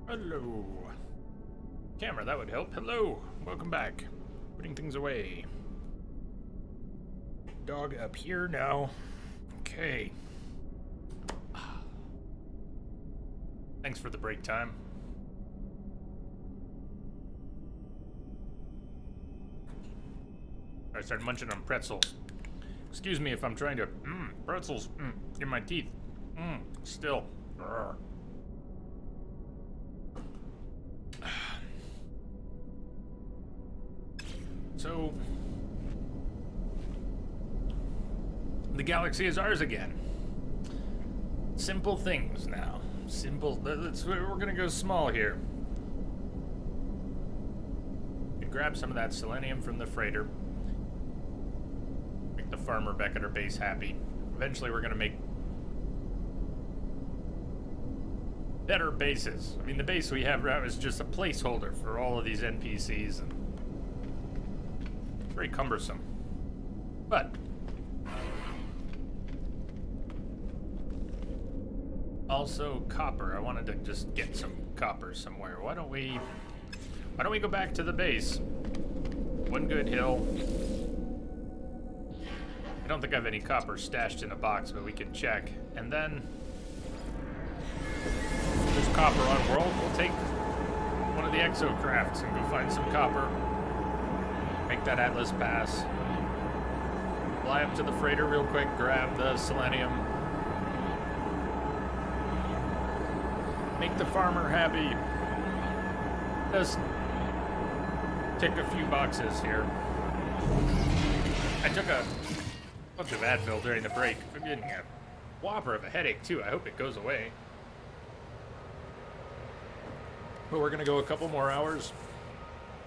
Hello. Camera, that would help. Hello. Welcome back. Putting things away. Dog up here now. Okay. Thanks for the break time. I started munching on pretzels. Excuse me if I'm trying to... pretzels in my teeth. Still. Urgh. So... the galaxy is ours again. Simple things now. Simple... we're gonna go small here. We grab some of that selenium from the freighter. Make the farmer back at our base happy. Eventually we're gonna make better bases. I mean, the base we have right now is just a placeholder for all of these NPCs, and it's very cumbersome. But also copper. I wanted to just get some copper somewhere. Why don't we go back to the base? One good hill. I don't think I have any copper stashed in a box, but we can check. And then there's copper on world. We'll take one of the exocrafts and go find some copper. Make that Atlas pass. Fly up to the freighter real quick, grab the selenium. Make the farmer happy. Just tick a few boxes here. I took a bunch of Advil during the break. I'm getting a whopper of a headache too. I hope it goes away. But we're gonna go a couple more hours,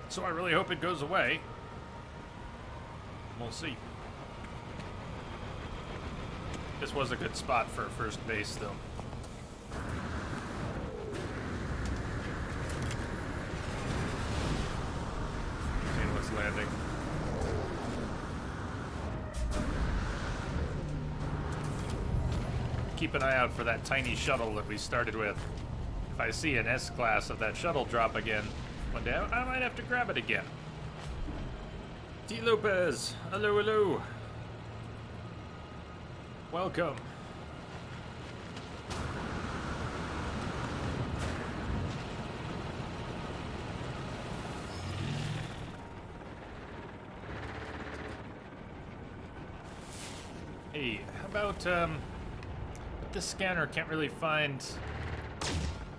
so I really hope it goes away. We'll see. This was a good spot for first base, though. Seeing what's landing. Keep an eye out for that tiny shuttle that we started with. If I see an S-class of that shuttle drop again one day, I might have to grab it again. T. Lopez, hello, hello. Welcome. Hey, how about, this scanner can't really find...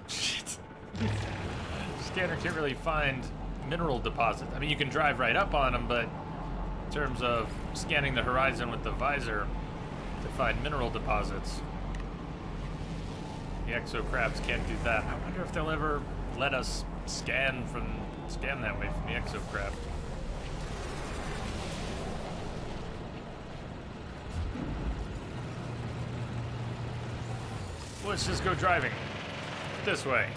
Shit. Scanner can't really find mineral deposits. I mean, you can drive right up on them, but in terms of scanning the horizon with the visor to find mineral deposits, the exocrafts can't do that. I wonder if they'll ever let us scan that way from the exocraft. Let's just go driving this way.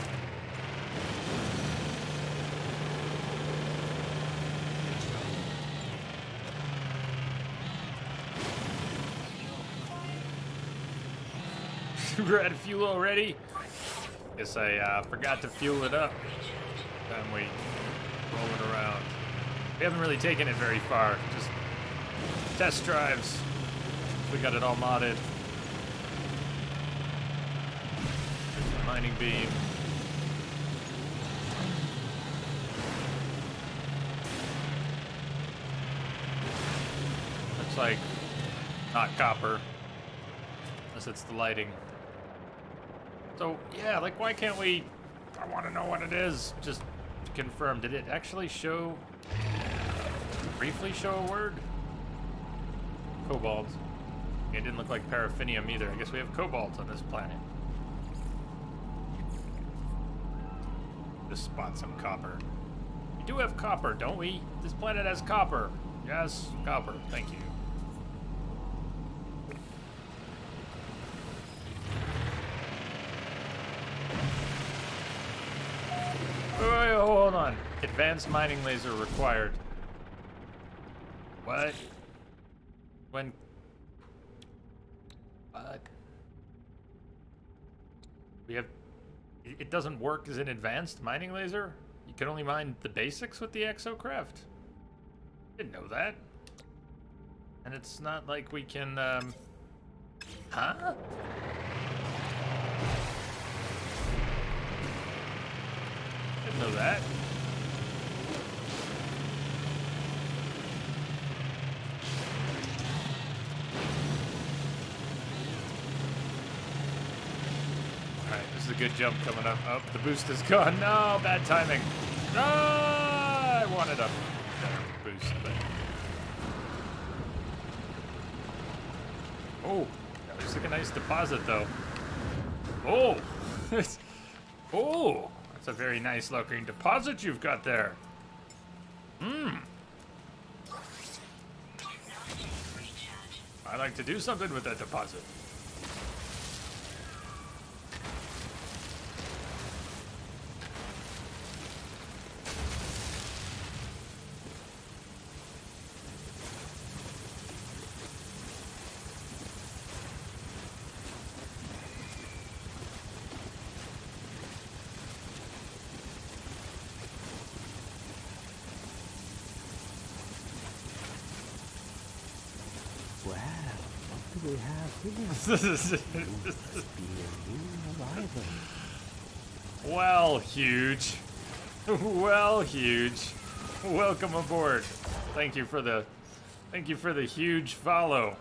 We're out of fuel already. Guess I forgot to fuel it up. Then we roll it around. We haven't really taken it very far. Just test drives. We got it all modded. Mining beam. Looks like not copper, unless it's the lighting. So yeah, like why can't we? I want to know what it is. Just to confirm, did it actually show? Briefly show a word? Cobalt. It didn't look like paraffinium either. I guess we have cobalt on this planet. Just spot some copper. We do have copper, don't we? This planet has copper. Yes, copper. Thank you. Oh, hold on. Advanced mining laser required. What? When? What? We have It doesn't work as an advanced mining laser? You can only mine the basics with the Exocraft? Didn't know that. And it's not like we can, huh? Didn't know that. Alright, this is a good jump coming up. Oh, the boost is gone. No, bad timing. No, I wanted a better boost, but... Oh, that looks like a nice deposit, though. Oh! Oh! That's a very nice looking deposit you've got there. Hmm. I like to do something with that deposit. We have here. Well, huge. Well, huge. Welcome aboard. Thank you for the huge follow.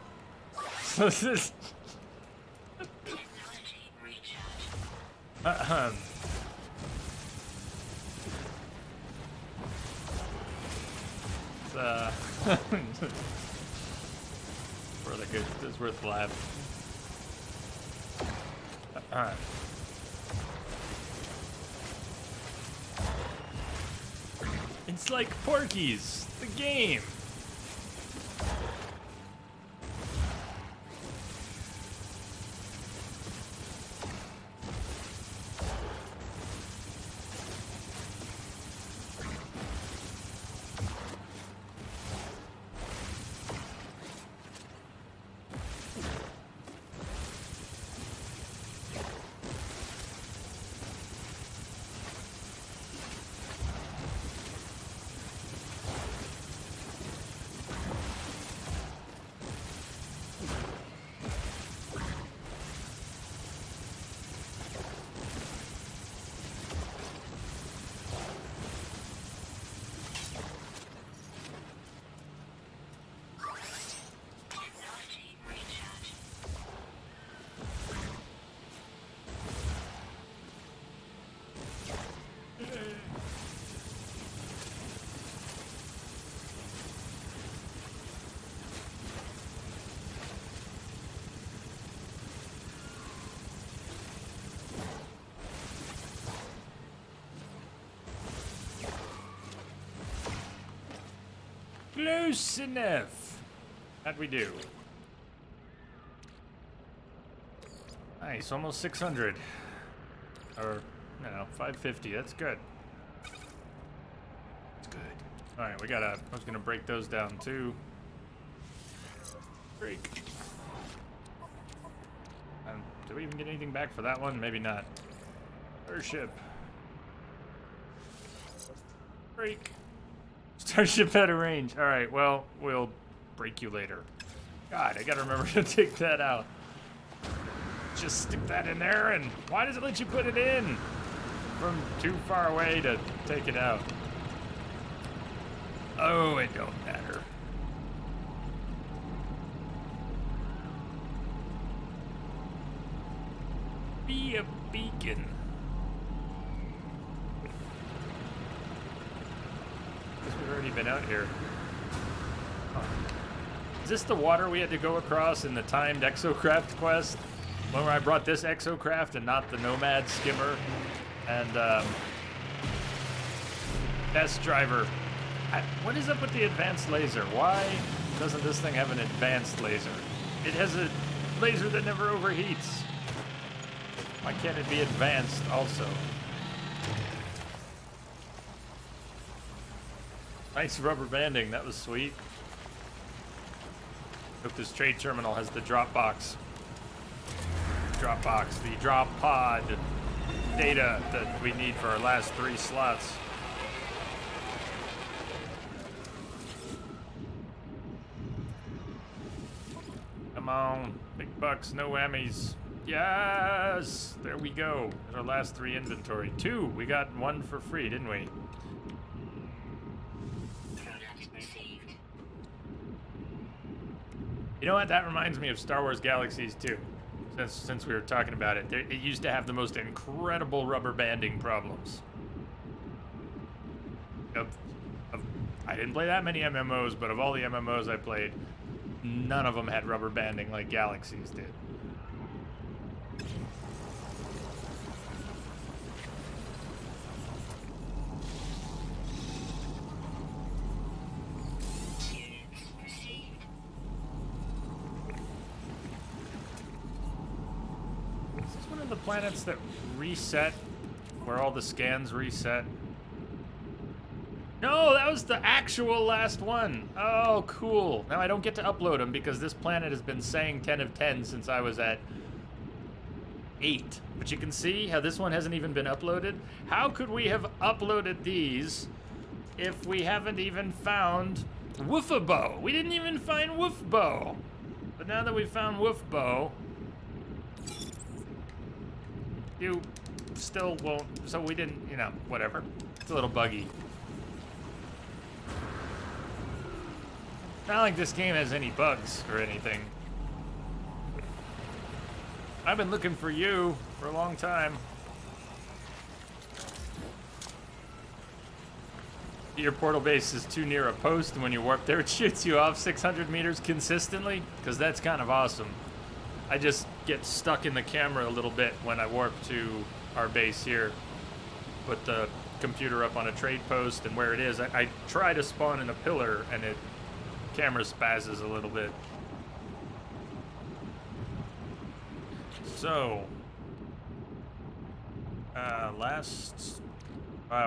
It's worth the laugh. It's like Porky's, the game. Close enough. How'd we do? Nice, almost 600. Or, no, 550. That's good. That's good. All right, I was gonna break those down too. Break. Did we even get anything back for that one? Maybe not. Starship. Break. Starship out of range. All right, well, we'll break you later. God, I gotta remember to take that out. Just stick that in there, and why does it let you put it in from too far away to take it out? Oh, it don't matter. Be a beacon. Guess we've already been out here. Oh. Is this the water we had to go across in the timed Exocraft quest? When I brought this Exocraft and not the Nomad skimmer? And, Best driver. What is up with the advanced laser? Why doesn't this thing have an advanced laser? It has a laser that never overheats. Why can't it be advanced also? Nice rubber banding, that was sweet. Hope this trade terminal has the drop box. Drop box, the drop pod. data that we need for our last 3 slots. Come on, big bucks, no whammies. Yes, there we go. There's our last 3 inventory. 2, we got 1 for free, didn't we? You know what? That reminds me of Star Wars Galaxies too. Since we were talking about it, it used to have the most incredible rubber banding problems. I didn't play that many MMOs, but of all the MMOs I played, none of them had rubber banding like Galaxies did. Planets that reset, where all the scans reset. No, that was the actual last one. Oh, cool. Now I don't get to upload them because this planet has been saying 10 of 10 since I was at 8. But you can see how this one hasn't even been uploaded. How could we have uploaded these if we haven't even found Woofabo? We didn't even find Woofbo. But now that we found Woofbo, you still won't, so we didn't, you know, whatever. It's a little buggy. Not like this game has any bugs or anything. I've been looking for you for a long time. Your portal base is too near a post, and when you warp there, it shoots you off 600 meters consistently, because that's kind of awesome. I just get stuck in the camera a little bit when I warp to our base here. Put the computer up on a trade post, and where it is, I try to spawn in a pillar, and it camera spazzes a little bit. So,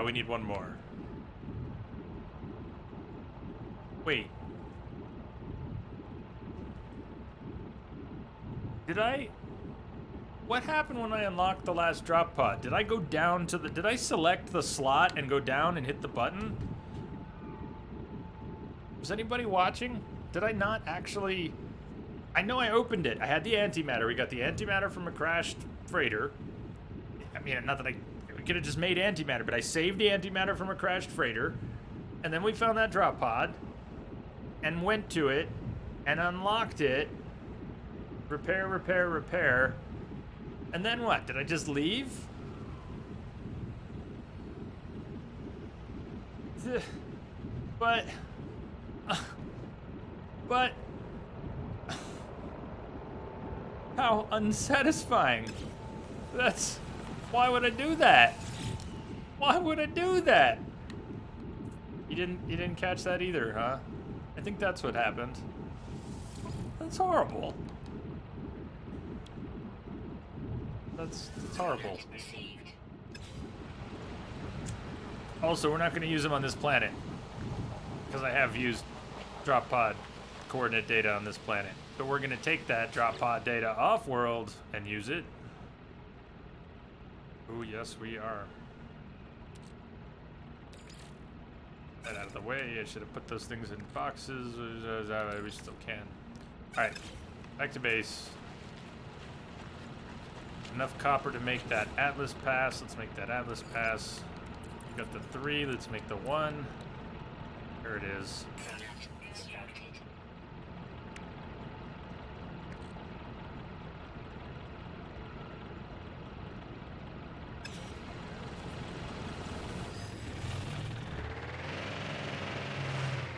we need 1 more. Wait. What happened when I unlocked the last drop pod? Did I go down to did I select the slot and go down and hit the button? Was anybody watching? Did I not actually? I know I opened it. I had the antimatter. We got the antimatter from a crashed freighter. I mean, not that we could have just made antimatter, but I saved the antimatter from a crashed freighter. And then we found that drop pod and went to it and unlocked it. Repair, repair, repair. And then what? Did I just leave? But how unsatisfying. Why would I do that? Why would I do that? You didn't catch that either, huh? I think that's what happened. That's horrible. That's horrible. Also, we're not going to use them on this planet, because I have used drop pod coordinate data on this planet. But we're going to take that drop pod data off-world and use it. Oh, yes, we are. That out of the way. I should have put those things in boxes. We still can. All right, back to base. Enough copper to make that Atlas pass. Let's make that Atlas pass. We got the 3. Let's make the 1. There it is.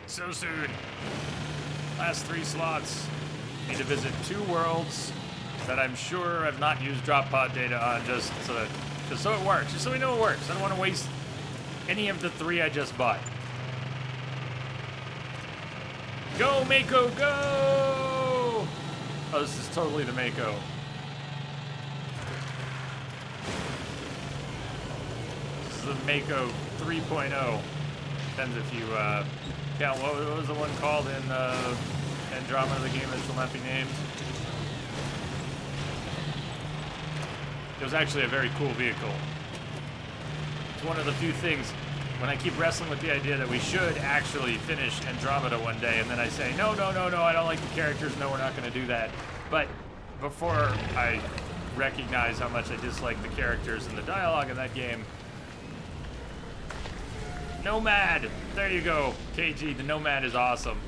So soon. Last 3 slots. Need to visit 2 worlds that I'm sure I've not used drop pod data on, just so it works, just so we know it works. I don't want to waste any of the 3 I just bought. Go, Mako, go! Oh, this is totally the Mako. This is the Mako 3.0. Depends if you count, what was the one called in Andromeda, the game that shall not be named? It was actually a very cool vehicle. It's one of the few things when I keep wrestling with the idea that we should actually finish Andromeda one day, and then I say, no, no, no, no, I don't like the characters, no, we're not going to do that. But before I recognize how much I dislike the characters and the dialogue in that game, Nomad, there you go, KG, the Nomad is awesome.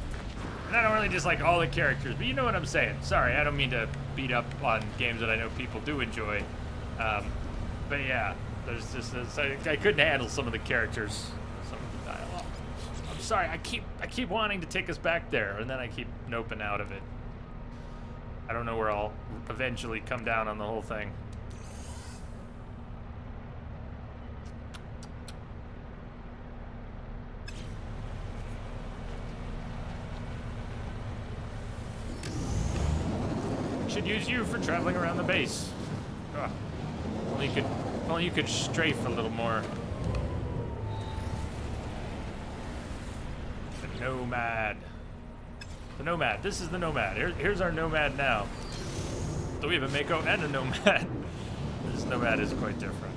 And I don't really dislike all the characters, but you know what I'm saying. Sorry, I don't mean to beat up on games that I know people do enjoy. But yeah, there's just I couldn't handle some of the characters, some of the dialogue. I'm sorry, I keep wanting to take us back there, and then I keep noping out of it. I don't know where I'll eventually come down on the whole thing. Should use you for traveling around the base. Ugh. Only you could strafe a little more. The Nomad. The Nomad. This is the Nomad. Here's our Nomad now. So we have a Mako and a Nomad. This Nomad is quite different.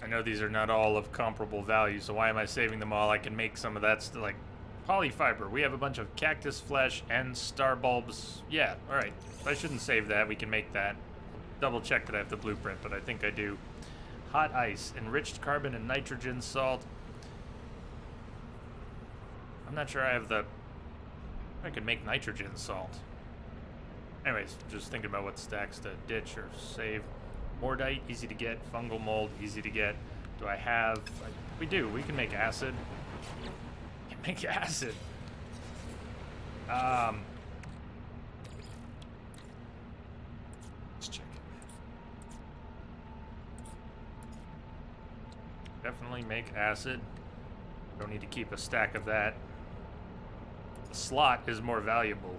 I know these are not all of comparable value, so why am I saving them all? I can make some of that like polyfiber. We have a bunch of cactus flesh and star bulbs. Yeah, all right. I shouldn't save that. We can make that. Double check that I have the blueprint, but I think I do. Hot ice, enriched carbon and nitrogen salt. I'm not sure I have the... I could make nitrogen salt. Anyways, just thinking about what stacks to ditch or save. Mordite, easy to get. Fungal mold, easy to get. Do I have... We do. We can make acid. We can make acid. Let's check it. Definitely make acid. Don't need to keep a stack of that. The slot is more valuable.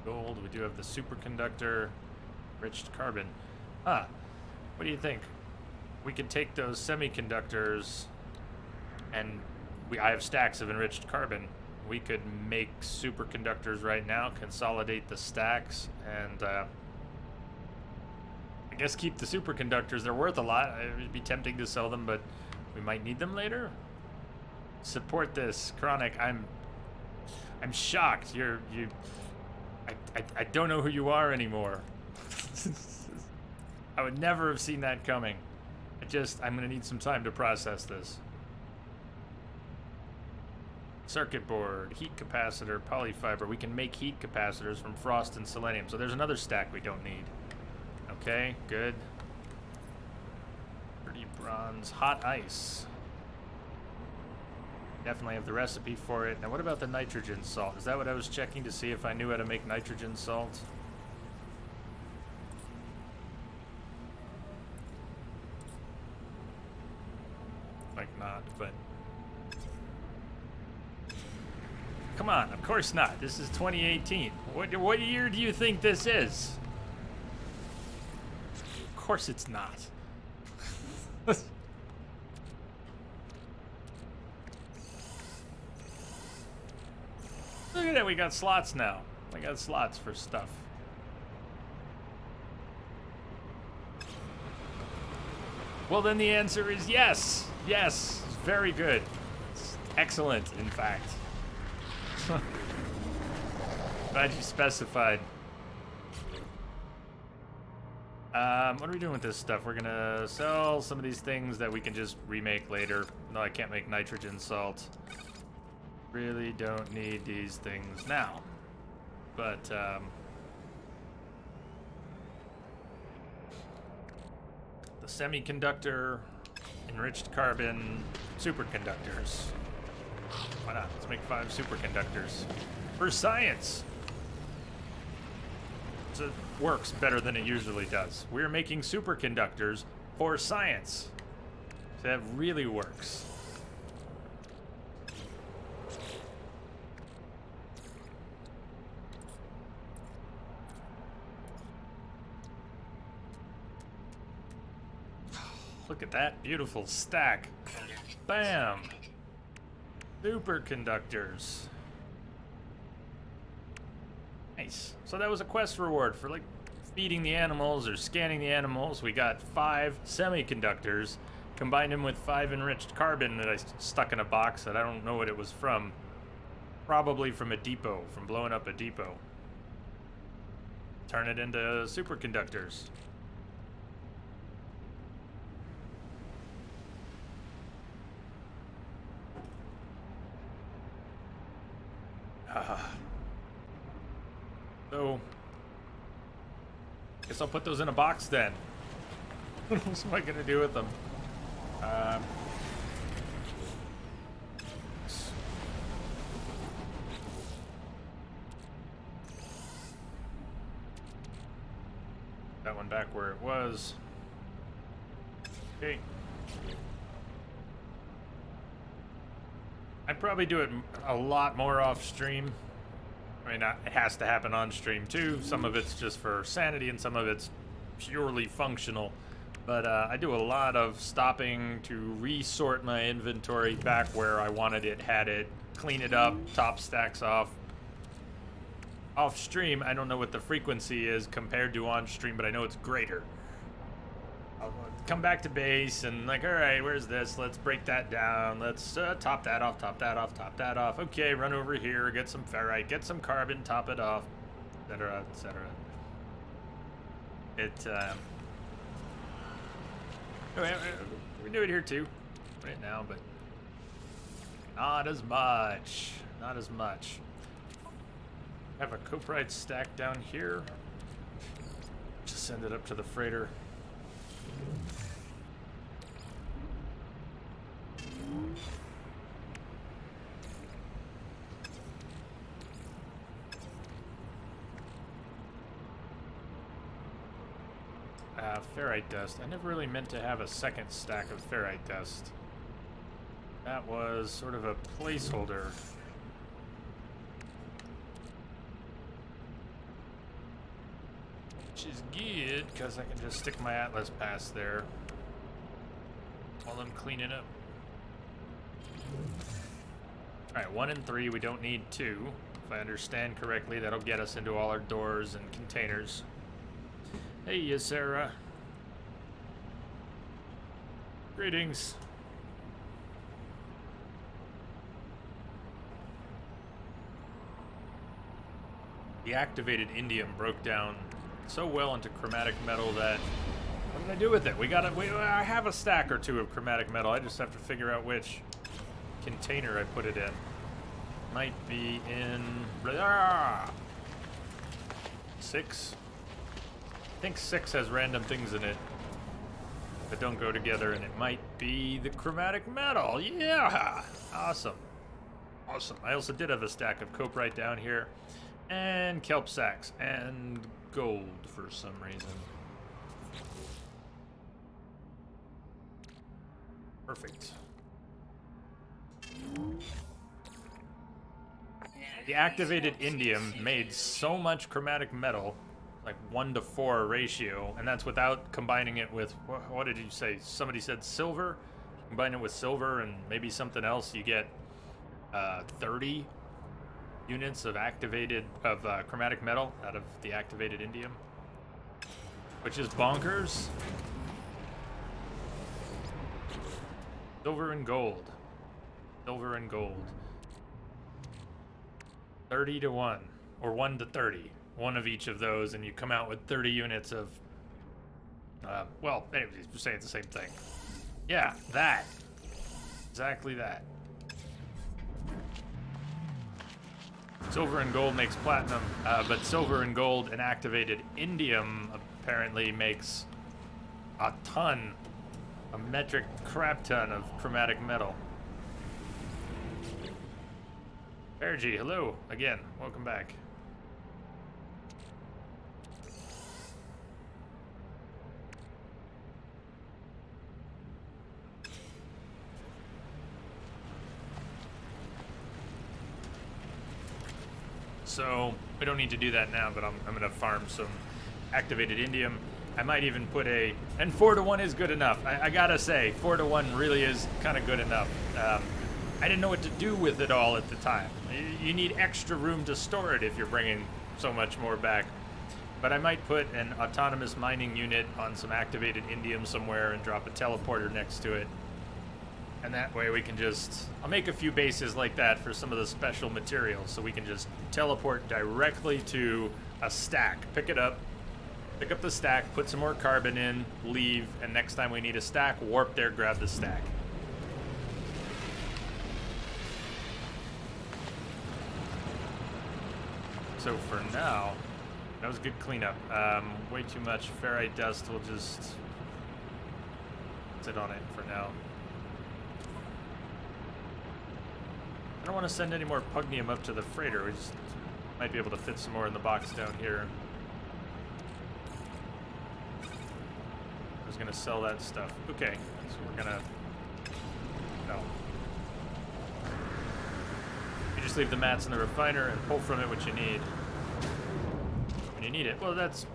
Gold, we do have the superconductor, enriched carbon. What do you think? We could take those semiconductors and I have stacks of enriched carbon. We could make superconductors right now, consolidate the stacks, and I guess keep the superconductors. They're worth a lot. It would be tempting to sell them, but we might need them later. Support this, Chronic. I'm shocked. I don't know who you are anymore. I would never have seen that coming. I'm gonna need some time to process this. Circuit board, heat capacitor, polyfiber. We can make heat capacitors from frost and selenium. So there's another stack we don't need. Okay, good. Pretty bronze, hot ice. Definitely have the recipe for it. Now what about the nitrogen salt? Is that what I was checking to see if I knew how to make nitrogen salt? Like not, but... Come on, of course not. This is 2018. What year do you think this is? Of course it's not. Look at that, we got slots now. I got slots for stuff. Well, then the answer is yes. Yes, very good. It's excellent, in fact. Glad you specified. What are we doing with this stuff? We're gonna sell some of these things that we can just remake later. No, I can't make nitrogen salt. Really don't need these things now. But, semiconductor, enriched carbon, superconductors. Why not? Let's make 5 superconductors. For science! So it works better than it usually does. We're making superconductors for science. So that really works. Look at that beautiful stack. Bam! Superconductors. Nice. So that was a quest reward for like feeding the animals or scanning the animals. We got 5 semiconductors, combined them with 5 enriched carbon that I stuck in a box that I don't know what it was from. Probably from a depot, from blowing up a depot. Turn it into superconductors. So, guess I'll put those in a box then. What else am I gonna do with them? That one back where it was. Okay. I'd probably do it a lot more off stream. I mean, it has to happen on stream too. Some of it's just for sanity and some of it's purely functional. But I do a lot of stopping to resort my inventory back where I wanted it, had it, clean it up, top stacks off. Off stream, I don't know what the frequency is compared to on stream, but I know it's greater. I'll come back to base and like, all right, where's this? Let's break that down. Let's top that off, top that off, top that off. Okay, run over here, get some ferrite, get some carbon, top it off, etc., etc. We do it here too, right now, but not as much. Not as much. I have a coprite stack down here. Just send it up to the freighter. Ferrite dust. I never really meant to have a second stack of ferrite dust. That was sort of a placeholder. Which is good, because I can just stick my Atlas pass there while I'm cleaning up. Alright, 1 and 3, we don't need 2. If I understand correctly, that'll get us into all our doors and containers. Hey, Sarah. Greetings. The activated indium broke down so well into chromatic metal that... What did I do with it? I have a stack or 2 of chromatic metal. I just have to figure out which container I put it in. Might be in... 6? I think 6 has random things in it that don't go together, and it might be the chromatic metal. Yeah! Awesome. Awesome. I also did have a stack of coprite down here, and kelp sacks, and gold for some reason. Perfect. The activated indium made so much chromatic metal, like 1-to-4 ratio, and that's without combining it with, what did you say? Somebody said silver? Combine it with silver and maybe something else, you get 30 units of chromatic metal out of the activated indium, which is bonkers. Silver and gold. Silver and gold. 30 to 1, or 1 to 30. One of each of those, and you come out with 30 units of, well, anyways, just saying it's the same thing. Yeah, that. Exactly that. Silver and gold makes platinum, but silver and gold and activated indium apparently makes A ton. A metric crap ton of chromatic metal. Pergy, hello again. Welcome back. So we don't need to do that now, but I'm going to farm some activated indium. I might even put a, and 4-to-1 is good enough. I gotta say, 4-to-1 really is kind of good enough. I didn't know what to do with it all at the time. You need extra room to store it if you're bringing so much more back. But I might put an autonomous mining unit on some activated indium somewhere and drop a teleporter next to it. And that way we can just, I'll make a few bases like that for some of the special materials, so we can just teleport directly to a stack, pick it up, pick up the stack, put some more carbon in, leave, and next time we need a stack, warp there, grab the stack. So for now, that was a good cleanup. Way too much ferrite dust, we'll just sit on it for now. I don't want to send any more pugnium up to the freighter. We just might be able to fit some more in the box down here. I was going to sell that stuff. Okay, so we're going to... No. You just leave the mats in the refiner and pull from it what you need. When you need it. Well, that's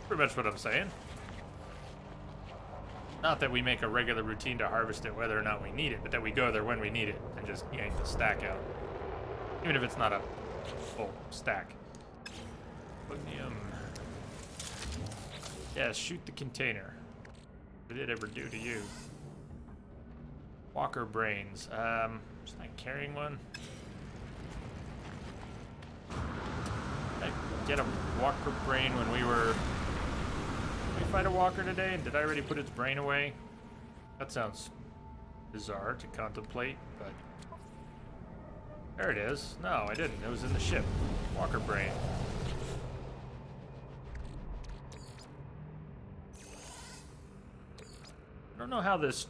pretty much what I'm saying. Not that we make a regular routine to harvest it whether or not we need it, but that we go there when we need it and just yank the stack out. Even if it's not a full stack. Pugnium. Yeah, shoot the container. What did it ever do to you? Walker brains. Just not carrying one. Did I get a walker brain when we were... Did we fight a walker today? Did I already put its brain away? That sounds bizarre to contemplate, but... There it is. No, I didn't. It was in the ship. Walker brain. I don't know how this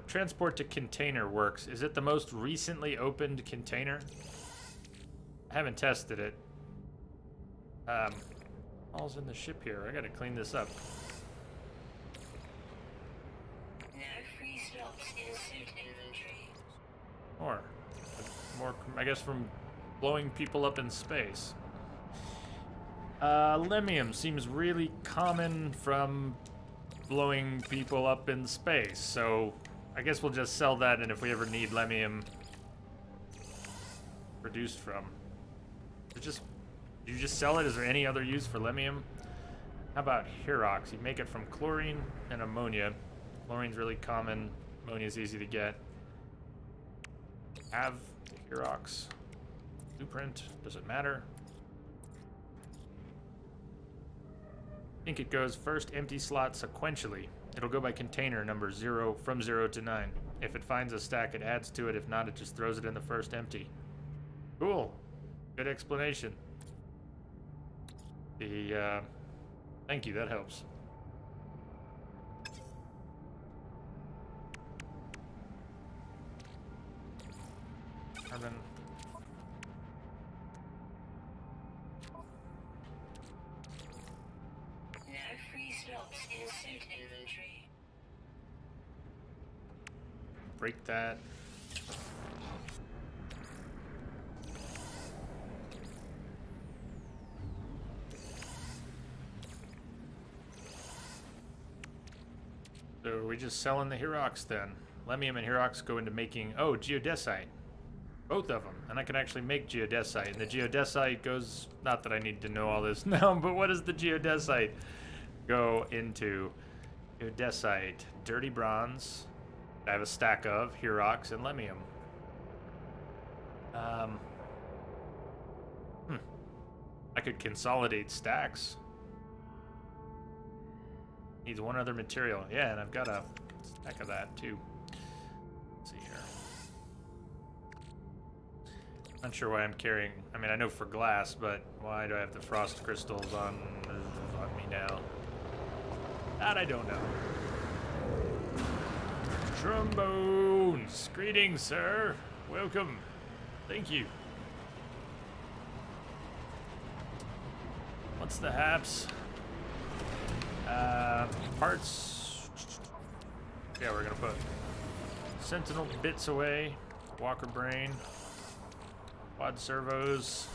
transport to container works. Is it the most recently opened container? I haven't tested it. All's in the ship here. I gotta clean this up. No free slots in suit inventory. More, I guess, from blowing people up in space. Lemium seems really common from blowing people up in space, so I guess we'll just sell that, and if we ever need lemium produced from, do you just sell it? Is there any other use for lemium? How about Herox? You make it from chlorine and ammonia. Chlorine's really common. Ammonia's easy to get. Have the Herox blueprint. Does it matter? I think it goes first empty slot sequentially. It'll go by container number 0 from 0 to 9. If it finds a stack, it adds to it. If not, it just throws it in the first empty. Cool. Good explanation. Thank you, that helps. Carbon. No free slots in suit inventory. Break that. So are we just selling the Herox then? Lemium and Herox go into making, oh, geodesite. Both of them. And I can actually make geodesite. And the geodesite goes, not that I need to know all this now, but what does the geodesite go into? Geodesite, dirty bronze. I have a stack of Herox and Lemium. I could consolidate stacks. Needs one other material. Yeah, and I've got a stack of that too. Let's see here. Not sure why I'm carrying, I mean, I know for glass, but why do I have the frost crystals on me now? That I don't know. Trombones! Greetings, sir. Welcome. Thank you. What's the haps? Parts. Yeah, we're gonna put Sentinel bits away. Walker brain. Quad servos.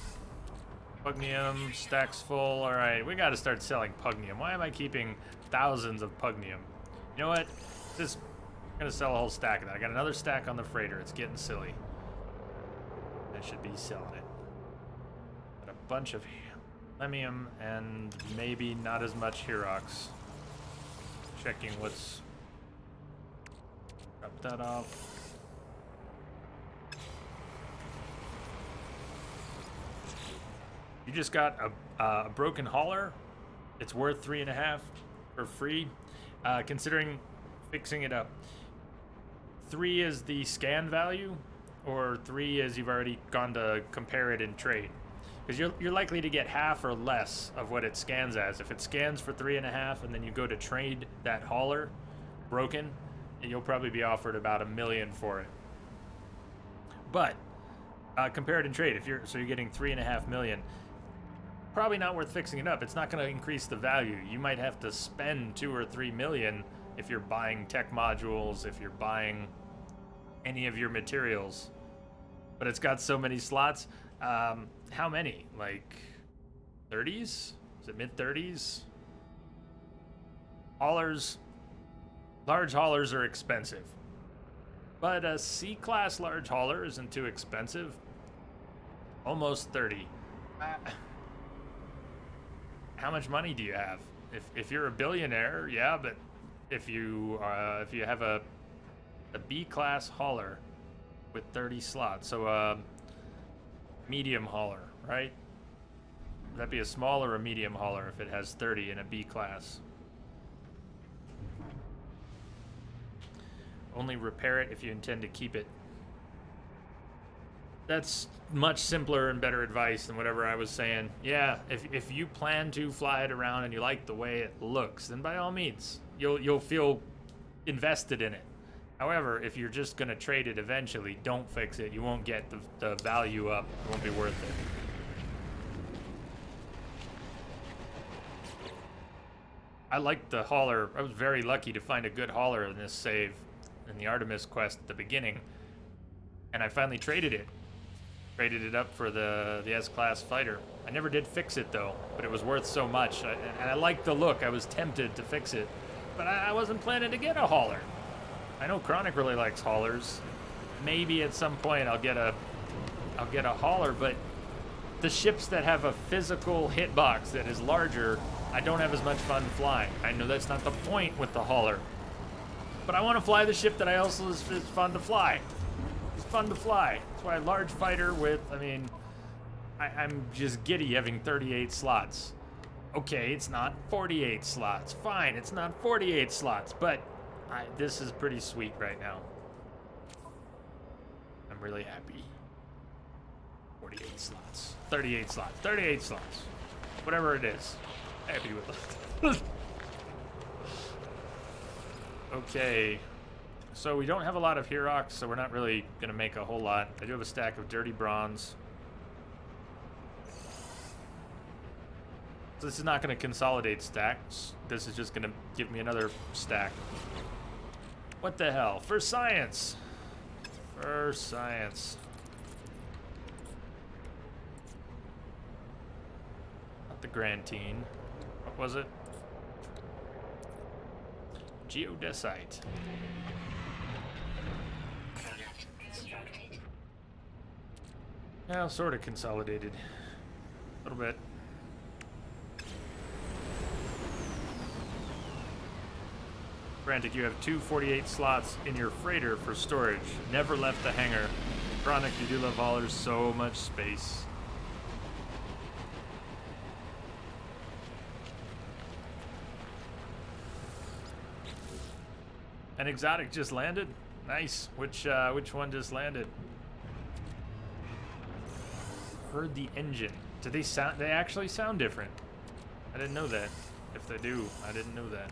Pugnium. Stacks full. Alright, we gotta start selling Pugnium. Why am I keeping thousands of Pugnium? You know what? I'm gonna sell a whole stack of that. I got another stack on the freighter. It's getting silly. I should be selling it. Got a bunch of Lemium and maybe not as much Herox. Checking what's... Drop that off. You just got a broken hauler. It's worth 3.5 for free. Considering fixing it up. 3 is the scan value, or 3 is you've already gone to compare it in trade. Because you're likely to get half or less of what it scans as. If it scans for 3.5 and then you go to trade that hauler broken, you'll probably be offered about $1 million for it. But compare it in trade. You're getting 3.5 million. Probably not worth fixing it up. It's not going to increase the value. You might have to spend 2 or 3 million if you're buying tech modules, if you're buying any of your materials. But it's got so many slots. How many? Like 30s? Is it mid-30s? Haulers, large haulers are expensive. But a C-class large hauler isn't too expensive. Almost 30. How much money do you have? If you're a billionaire, yeah, but if you have a B-class hauler with 30 slots, so medium hauler, right? Would that be a small or a medium hauler if it has 30 in a B class? Only repair it if you intend to keep it. That's much simpler and better advice than whatever I was saying. Yeah, if you plan to fly it around and you like the way it looks, then by all means, you'll feel invested in it. However, if you're just gonna trade it eventually, don't fix it. You won't get the value up. It won't be worth it. I liked the hauler. I was very lucky to find a good hauler in this save in the Artemis quest at the beginning. And I finally traded it. Traded it up for the S-class fighter. I never did fix it though, but it was worth so much. And I liked the look. I was tempted to fix it, but I wasn't planning to get a hauler. I know Chronic really likes haulers. Maybe at some point I'll get a hauler, but the ships that have a physical hitbox that is larger, I don't have as much fun flying. I know that's not the point with the hauler, but I want to fly the ship that I also is fun to fly. It's fun to fly. That's why a large fighter with, I mean, I'm just giddy having 38 slots. Okay, it's not 48 slots. Fine, it's not 48 slots, but this is pretty sweet right now. I'm really happy. 48 slots. 38 slots. 38 slots. Whatever it is. Happy with it. Okay. So we don't have a lot of Herox, so we're not really going to make a whole lot. I do have a stack of dirty bronze. So this is not going to consolidate stacks. This is just going to give me another stack. What the hell? For science. For science. Not the Grantine. What was it? Geodesite. Product constructed. Yeah, sort of consolidated. A little bit. Frantic, you have 2 48 slots in your freighter for storage. Never left the hangar. Chronic, you do love haulers. So much space. An exotic just landed? Nice. Which one just landed? Heard the engine. Do they actually sound different? I didn't know that. If they do, I didn't know that.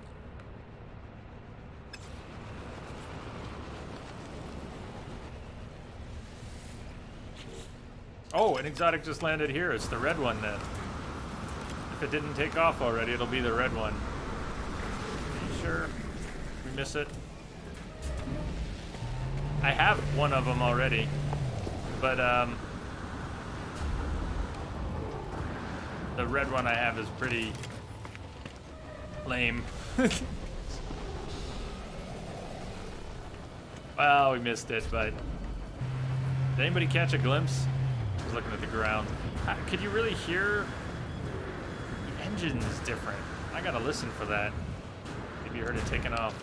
Oh, an exotic just landed here. It's the red one then. If it didn't take off already, it'll be the red one. Are you sure? We miss it? I have one of them already, but the red one I have is pretty lame. Well, we missed it, but did anybody catch a glimpse? I was looking at the ground. Could you really hear? The engine is different. I gotta listen for that. Maybe you heard it taking off.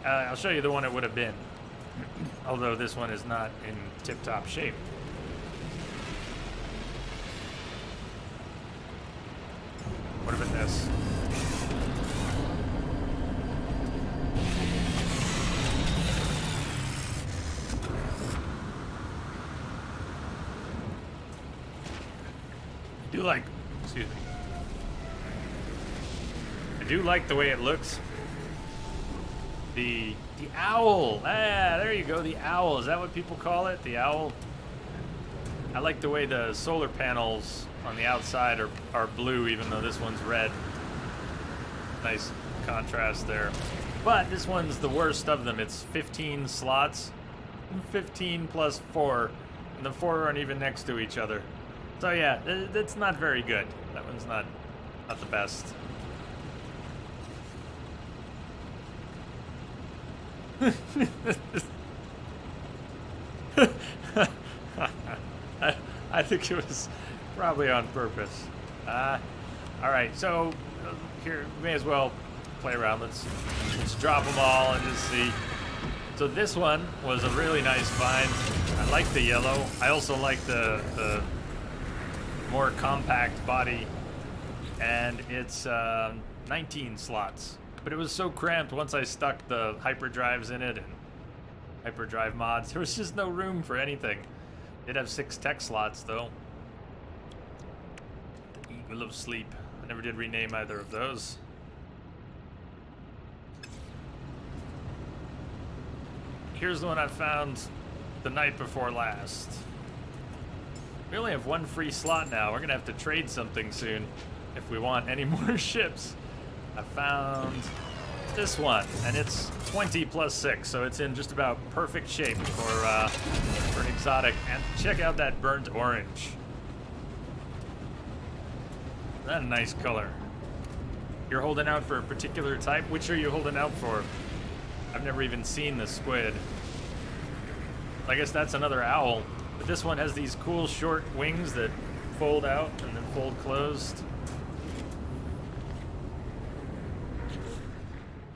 I'll show you the one it would have been. Although this one is not in tip-top shape. Would have been this. Excuse me. I do like the way it looks. The owl. Ah, there you go. The owl. Is that what people call it? The owl. I like the way the solar panels on the outside are blue, even though this one's red. Nice contrast there. But this one's the worst of them. It's 15 slots. 15 plus 4. And the 4 aren't even next to each other. So yeah, it's not very good. That one's not the best. I think it was probably on purpose. All right, so here we may as well play around. Let's drop them all and just see. So this one was a really nice find. I like the yellow. I also like the more compact body, and it's 19 slots. But it was so cramped once I stuck the hyperdrives in it and hyperdrive mods. There was just no room for anything. Did have 6 tech slots though. The Eagle of Sleep. I never did rename either of those. Here's the one I found the night before last. We only have 1 free slot now. We're gonna have to trade something soon if we want any more ships. I found this one, and it's 20 plus 6, so it's in just about perfect shape for an exotic. And check out that burnt orange. Isn't that a nice color? You're holding out for a particular type? Which are you holding out for? I've never even seen the squid. I guess that's another owl. But this one has these cool short wings that fold out and then fold closed.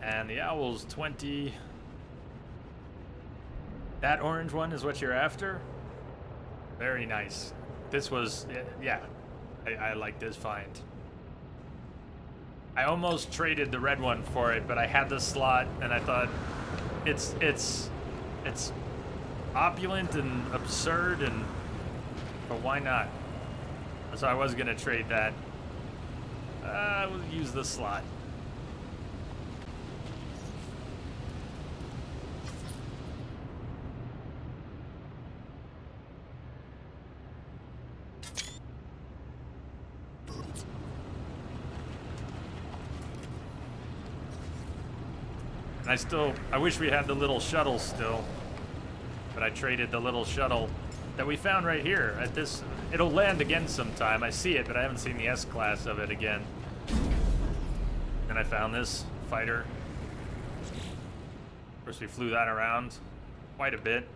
And the owl's 20. That orange one is what you're after? Very nice. This was, yeah, I like this find. I almost traded the red one for it, but I had the slot and I thought it's opulent and absurd, but why not? So I was gonna trade that. We'll use the slot. And I wish we had the little shuttle still, but I traded the little shuttle that we found right here at this. It'll land again sometime. I see it, but I haven't seen the S-class of it again. And I found this fighter. Of course, we flew that around quite a bit.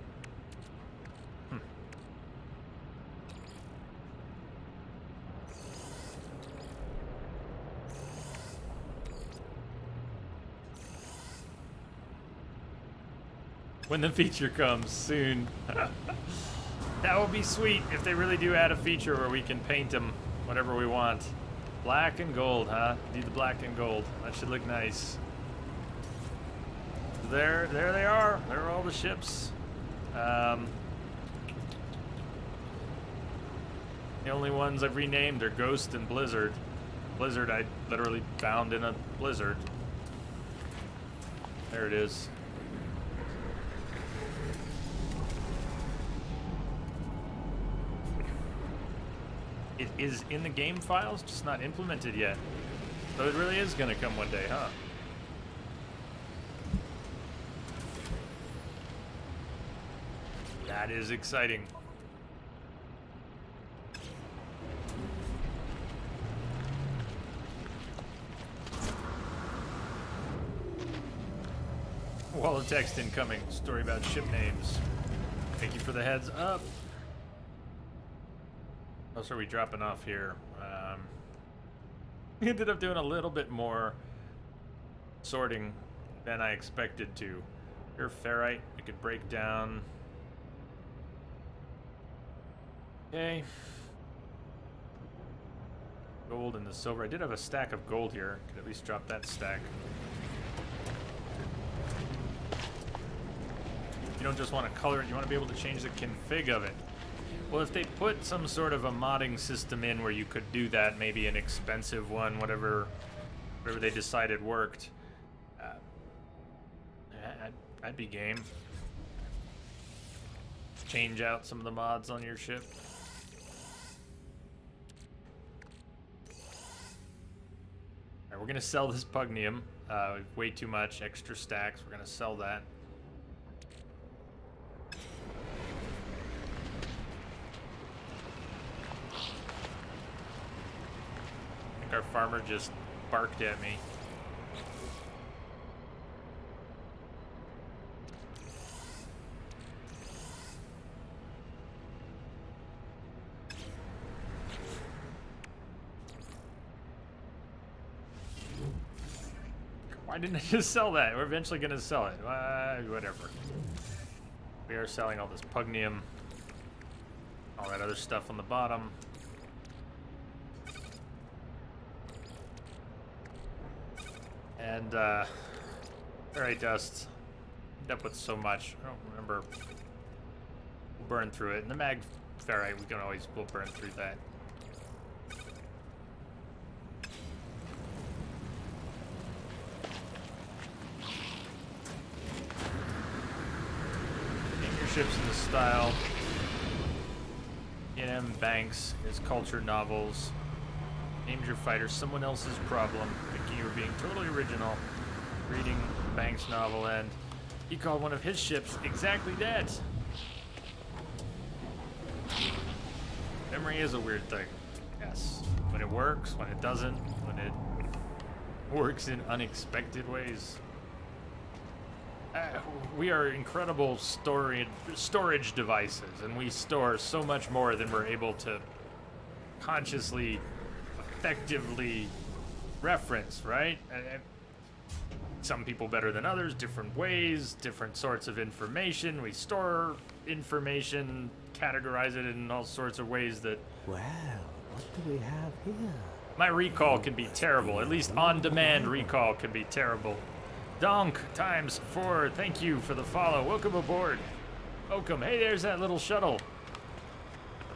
When the feature comes soon. That would be sweet if they really do add a feature where we can paint them whatever we want. Black and gold, huh? Do the black and gold. That should look nice. There they are. There are all the ships. The only ones I've renamed are Ghost and Blizzard. Blizzard I literally found in a blizzard. There it is. is in the game files, just not implemented yet. So it really is gonna come one day, huh? That is exciting. Wall of text incoming. Story about ship names. Thank you for the heads up. What else are we dropping off here? We ended up doing a little bit more sorting than I expected to. Here, ferrite, we could break down. Okay. Gold and the silver. I did have a stack of gold here. Could at least drop that stack. You don't just want to color it, you want to be able to change the config of it. Well, if they put some sort of a modding system in where you could do that, maybe an expensive one, whatever they decided worked, I'd be game. Change out some of the mods on your ship. Alright, we're gonna sell this pugnium. Way too much, extra stacks, we're gonna sell that. Our farmer just barked at me. Why didn't I just sell that? We're eventually going to sell it. Whatever. We are selling all this pugnium, all that other stuff on the bottom. And, alright, dust. End up with so much. I don't remember. We'll burn through it. And the mag ferrite, we'll burn through that. Name your ships in the style. E&M Banks is culture novels. Named your fighter someone else's problem, thinking you were being totally original, reading Banks' novel, and he called one of his ships exactly that. Memory is a weird thing. Yes. When it works, when it doesn't, when it works in unexpected ways. We are incredible storage devices, and we store so much more than we're able to consciously effectively reference, right? Some people better than others, different ways, different sorts of information. We store information, categorize it in all sorts of ways that... Well, what do we have here? My recall can be terrible. At least on-demand recall can be terrible. Donk times 4, thank you for the follow. Welcome aboard. Welcome. Hey, there's that little shuttle.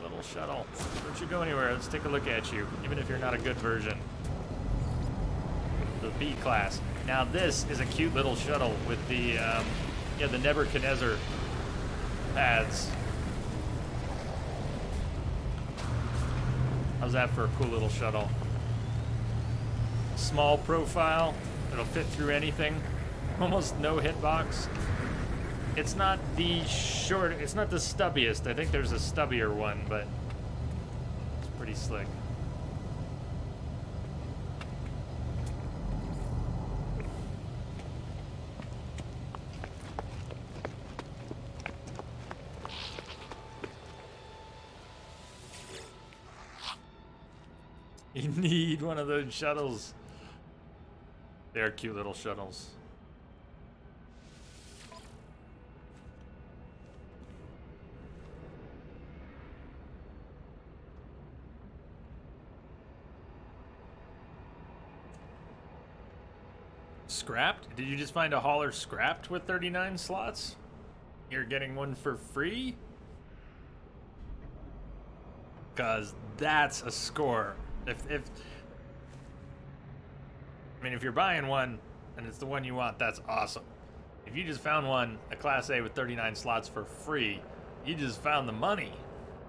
Little shuttle. Don't you go anywhere. Let's take a look at you, even if you're not a good version. The B class. Now this is a cute little shuttle with the the Nebuchadnezzar pads. How's that for a cool little shuttle? Small profile. It'll fit through anything. Almost no hitbox. It's not the it's not the stubbiest. I think there's a stubbier one, but it's pretty slick. You need one of those shuttles. They're cute little shuttles. Scrapped? Did you just find a hauler scrapped with 39 slots? You're getting one for free? Cause that's a score. If you're buying one and it's the one you want, that's awesome. If you just found one, a Class A with 39 slots for free, you just found the money.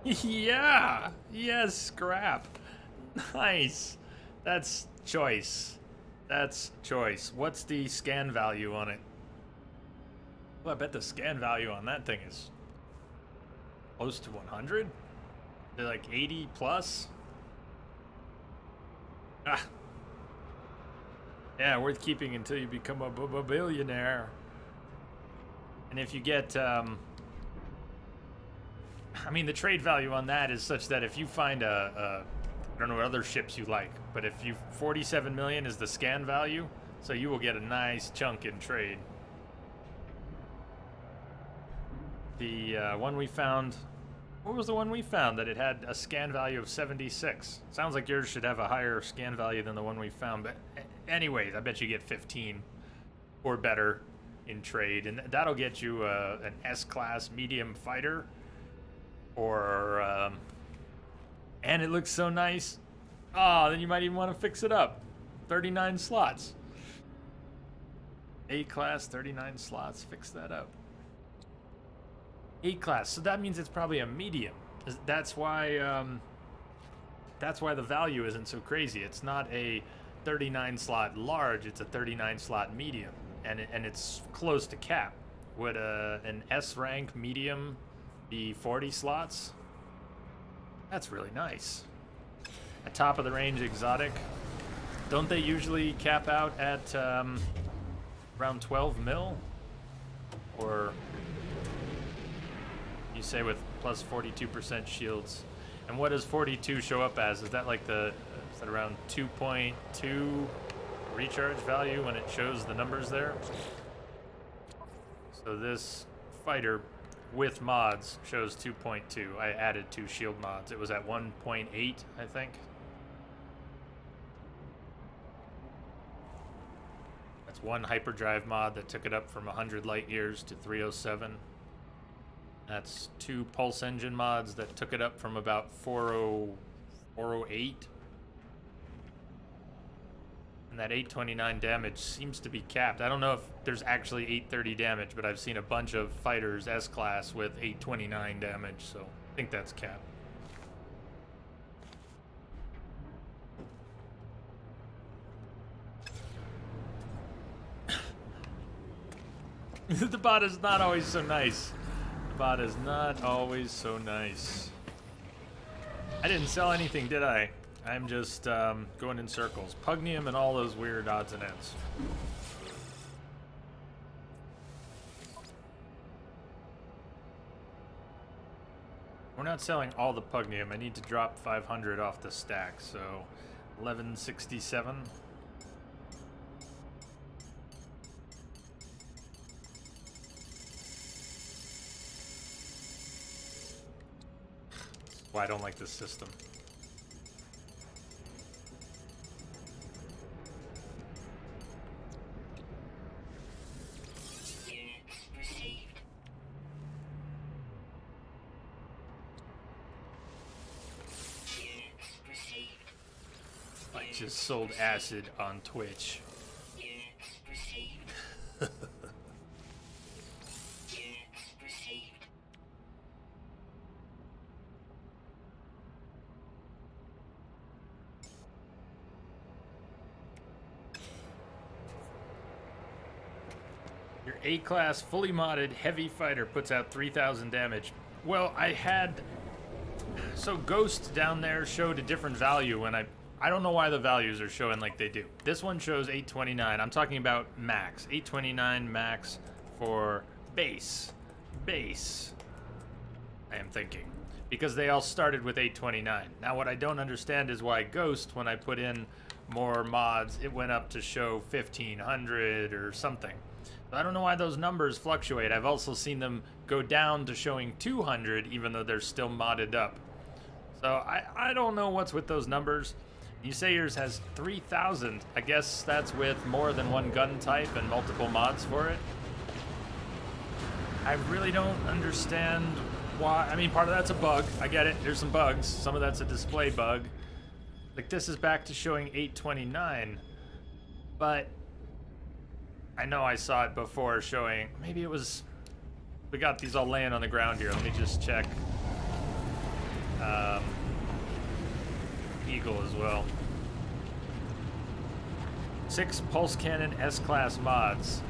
Yeah! Yes, scrap. Nice. That's choice. That's choice. What's the scan value on it? Well, I bet the scan value on that thing is close to 100? They're like 80 plus? Ah. Yeah, worth keeping until you become a billionaire. And if you get, I mean, the trade value on that is such that if you find I don't know what other ships you like, but if you, 47 million is the scan value, so you will get a nice chunk in trade. The one we found, what was the one we found that it had a scan value of 76? Sounds like yours should have a higher scan value than the one we found, but anyways, I bet you get 15 or better in trade, and that'll get you an S-class medium fighter, or and it looks so nice. Oh, then you might even want to fix it up. 39 slots. A-class, 39 slots. Fix that up. A-class. So that means it's probably a medium. That's why the value isn't so crazy. It's not a 39 slot large. It's a 39 slot medium, and it's close to cap. Would an S rank medium be 40 slots? That's really nice. A top of the range exotic. Don't they usually cap out at around 12 mil? Or you say with plus 42% shields. And what does 42 show up as? Is that like the, is that around 2.2 recharge value when it shows the numbers there? So this fighter with mods shows 2.2. I added 2 shield mods. It was at 1.8, I think. That's one hyperdrive mod that took it up from 100 light years to 307. That's 2 pulse engine mods that took it up from about 408. And that 829 damage seems to be capped. I don't know if there's actually 830 damage, but I've seen a bunch of fighters S-class with 829 damage, so I think that's capped. The bot is not always so nice. The bot is not always so nice. I didn't sell anything, did I? I'm just going in circles. Pugnium and all those weird odds and ends. We're not selling all the Pugnium. I need to drop 500 off the stack, so 1167. That's why I don't like this system. Just sold acid on Twitch. Your A-class fully modded heavy fighter puts out 3,000 damage. Well, I had... So Ghost down there showed a different value when I don't know why the values are showing like they do. This one shows 829. I'm talking about max. 829 max for base. Base, I am thinking. Because they all started with 829. Now what I don't understand is why Ghost, when I put in more mods, it went up to show 1500 or something. So I don't know why those numbers fluctuate. I've also seen them go down to showing 200 even though they're still modded up. So I don't know what's with those numbers. You say yours has 3,000. I guess that's with more than one gun type and multiple mods for it. I really don't understand why. I mean, part of that's a bug. I get it. There's some bugs. Some of that's a display bug. Like, this is back to showing 829. But I know I saw it before showing... Maybe it was... We got these all laying on the ground here. Let me just check. Eagle as well. 6 pulse cannon S-class mods.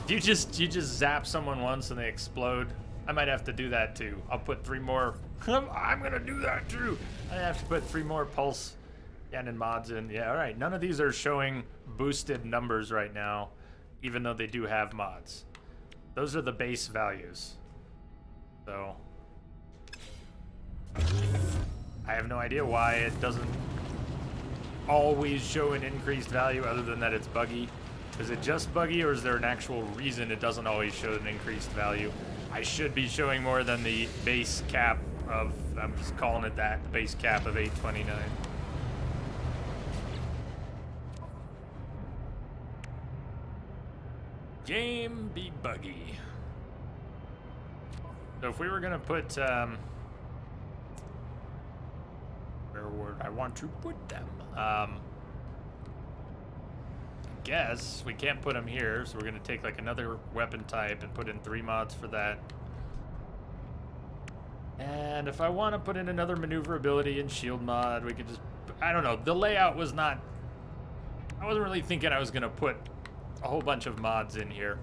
You just zap someone once and they explode. I might have to do that too. I'll put 3 more. I'm gonna do that too. I have to put 3 more pulse cannon mods in. Yeah, all right. None of these are showing boosted numbers right now, even though they do have mods. Those are the base values. So I have no idea why it doesn't always show an increased value, other than that it's buggy. Is it just buggy, or is there an actual reason it doesn't always show an increased value? I should be showing more than the base cap of, I'm just calling it that, the base cap of 829. Game be buggy. So if we were gonna put, where would I want to put them? I guess we can't put them here, so we're gonna take like another weapon type and put in 3 mods for that. And if I want to put in another maneuverability and shield mod, we could just, I don't know, the layout was not, I wasn't really thinking I was gonna put a whole bunch of mods in here.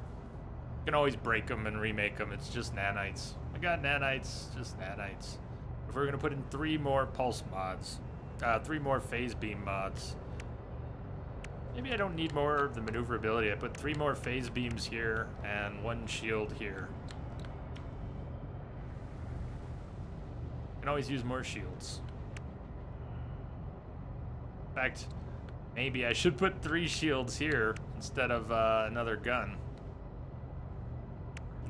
You can always break them and remake them, it's just nanites. I got nanites, just nanites. If we're gonna put in 3 more pulse mods, 3 more phase beam mods. Maybe I don't need more of the maneuverability. I put 3 more phase beams here and 1 shield here. Can always use more shields. In fact, maybe I should put 3 shields here instead of another gun.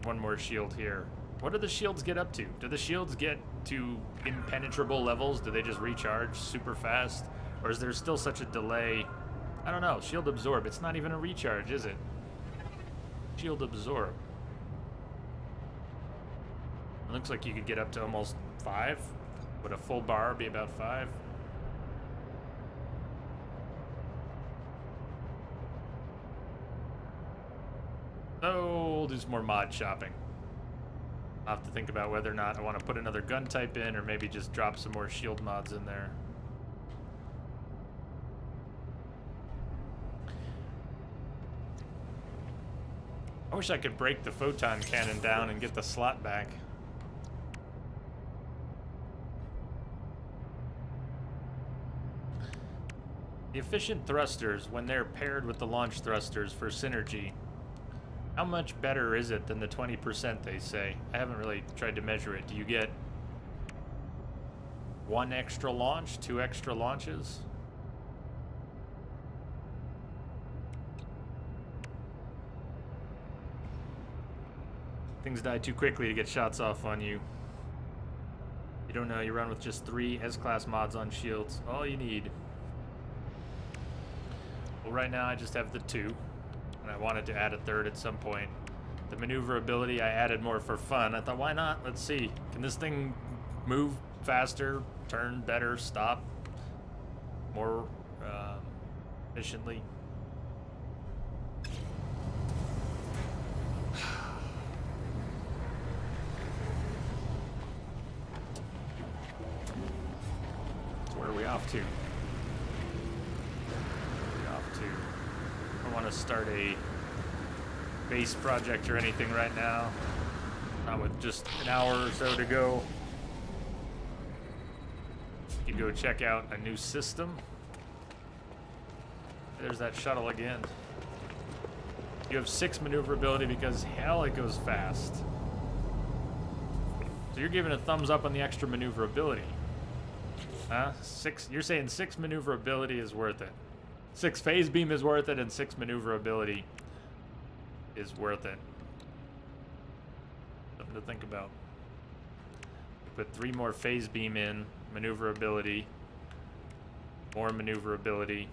1 more shield here. What do the shields get up to? Do the shields get to impenetrable levels? Do they just recharge super fast? Or is there still such a delay? I don't know. Shield absorb. It's not even a recharge, is it? Shield absorb. It looks like you could get up to almost 5. Would a full bar be about 5? So we'll do some more mod shopping. I'll have to think about whether or not I want to put another gun type in, or maybe just drop some more shield mods in there. I wish I could break the photon cannon down and get the slot back. The efficient thrusters, when they're paired with the launch thrusters for synergy, how much better is it than the 20% they say? I haven't really tried to measure it. Do you get 1 extra launch, 2 extra launches? Things die too quickly to get shots off on you. You don't know, you run with just 3 S-class mods on shields. All you need. Well, right now I just have the 2. And I wanted to add a 3rd at some point. The maneuverability I added more for fun. I thought, why not? Let's see. Can this thing move faster, turn better, stop more efficiently? So where are we off to? I want to start a base project or anything right now. Not with just an hour or so to go. You can go check out a new system. There's that shuttle again. You have 6 maneuverability because hell, it goes fast. So you're giving a thumbs up on the extra maneuverability. Huh? 6, you're saying 6 maneuverability is worth it. 6 phase beam is worth it, and 6 maneuverability is worth it. Something to think about. Put 3 more phase beam in, maneuverability, more maneuverability.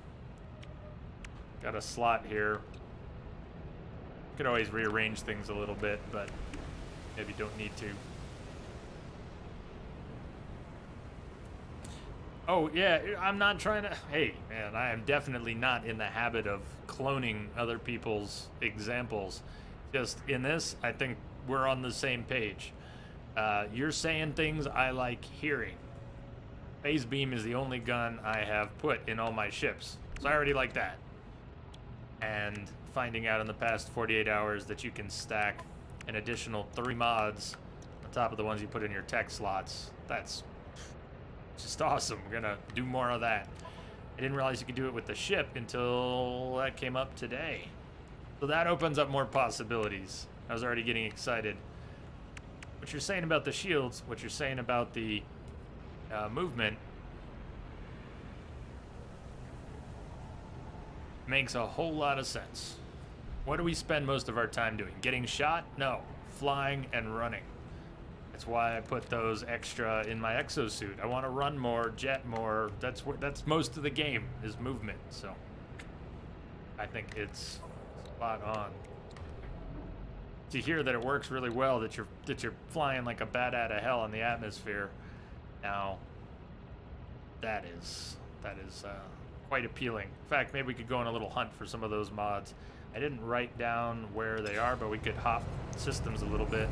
Got a slot here. Could always rearrange things a little bit, but maybe don't need to. Oh, yeah, I'm not trying to... Hey, man, I am definitely not in the habit of cloning other people's examples. Just in this, I think we're on the same page. You're saying things I like hearing. Phase beam is the only gun I have put in all my ships. So I already like that. And finding out in the past 48 hours that you can stack an additional 3 mods on top of the ones you put in your tech slots, that's just awesome. We're gonna do more of that. I didn't realize you could do it with the ship until that came up today. So that opens up more possibilities. I was already getting excited. What you're saying about the shields, what you're saying about the movement, makes a whole lot of sense. What do we spend most of our time doing? Getting shot? No. Flying and running. That's why I put those extra in my exosuit. I want to run more, jet more. That's most of the game is movement. So I think it's spot on. To hear that it works really well, that you're flying like a bat out of hell in the atmosphere. Now, that is quite appealing. In fact, maybe we could go on a little hunt for some of those mods. I didn't write down where they are, but we could hop systems a little bit.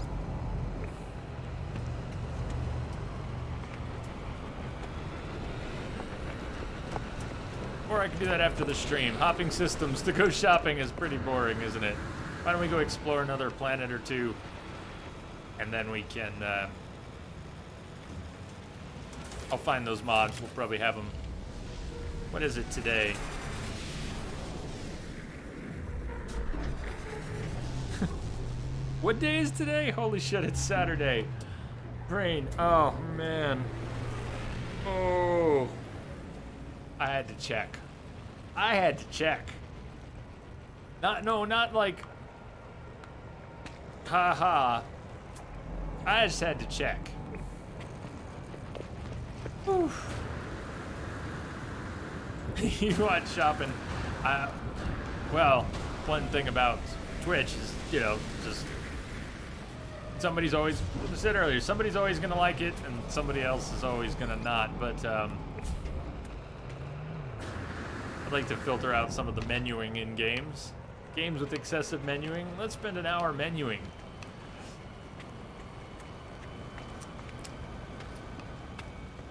Or I could do that after the stream. Hopping systems to go shopping is pretty boring, isn't it? Why don't we go explore another planet or two, and then we can, I'll find those mods. We'll probably have them. What is it today? What day is today? Holy shit, it's Saturday. Brain, oh man. Oh. I had to check. I had to check. Not like, haha. I just had to check. Whew. You watch shopping. Well, one thing about Twitch is, you know, just somebody's always, as I said earlier, somebody's always gonna like it and somebody else is always gonna not, but I'd like to filter out some of the menuing in games. Games with excessive menuing, let's spend an hour menuing.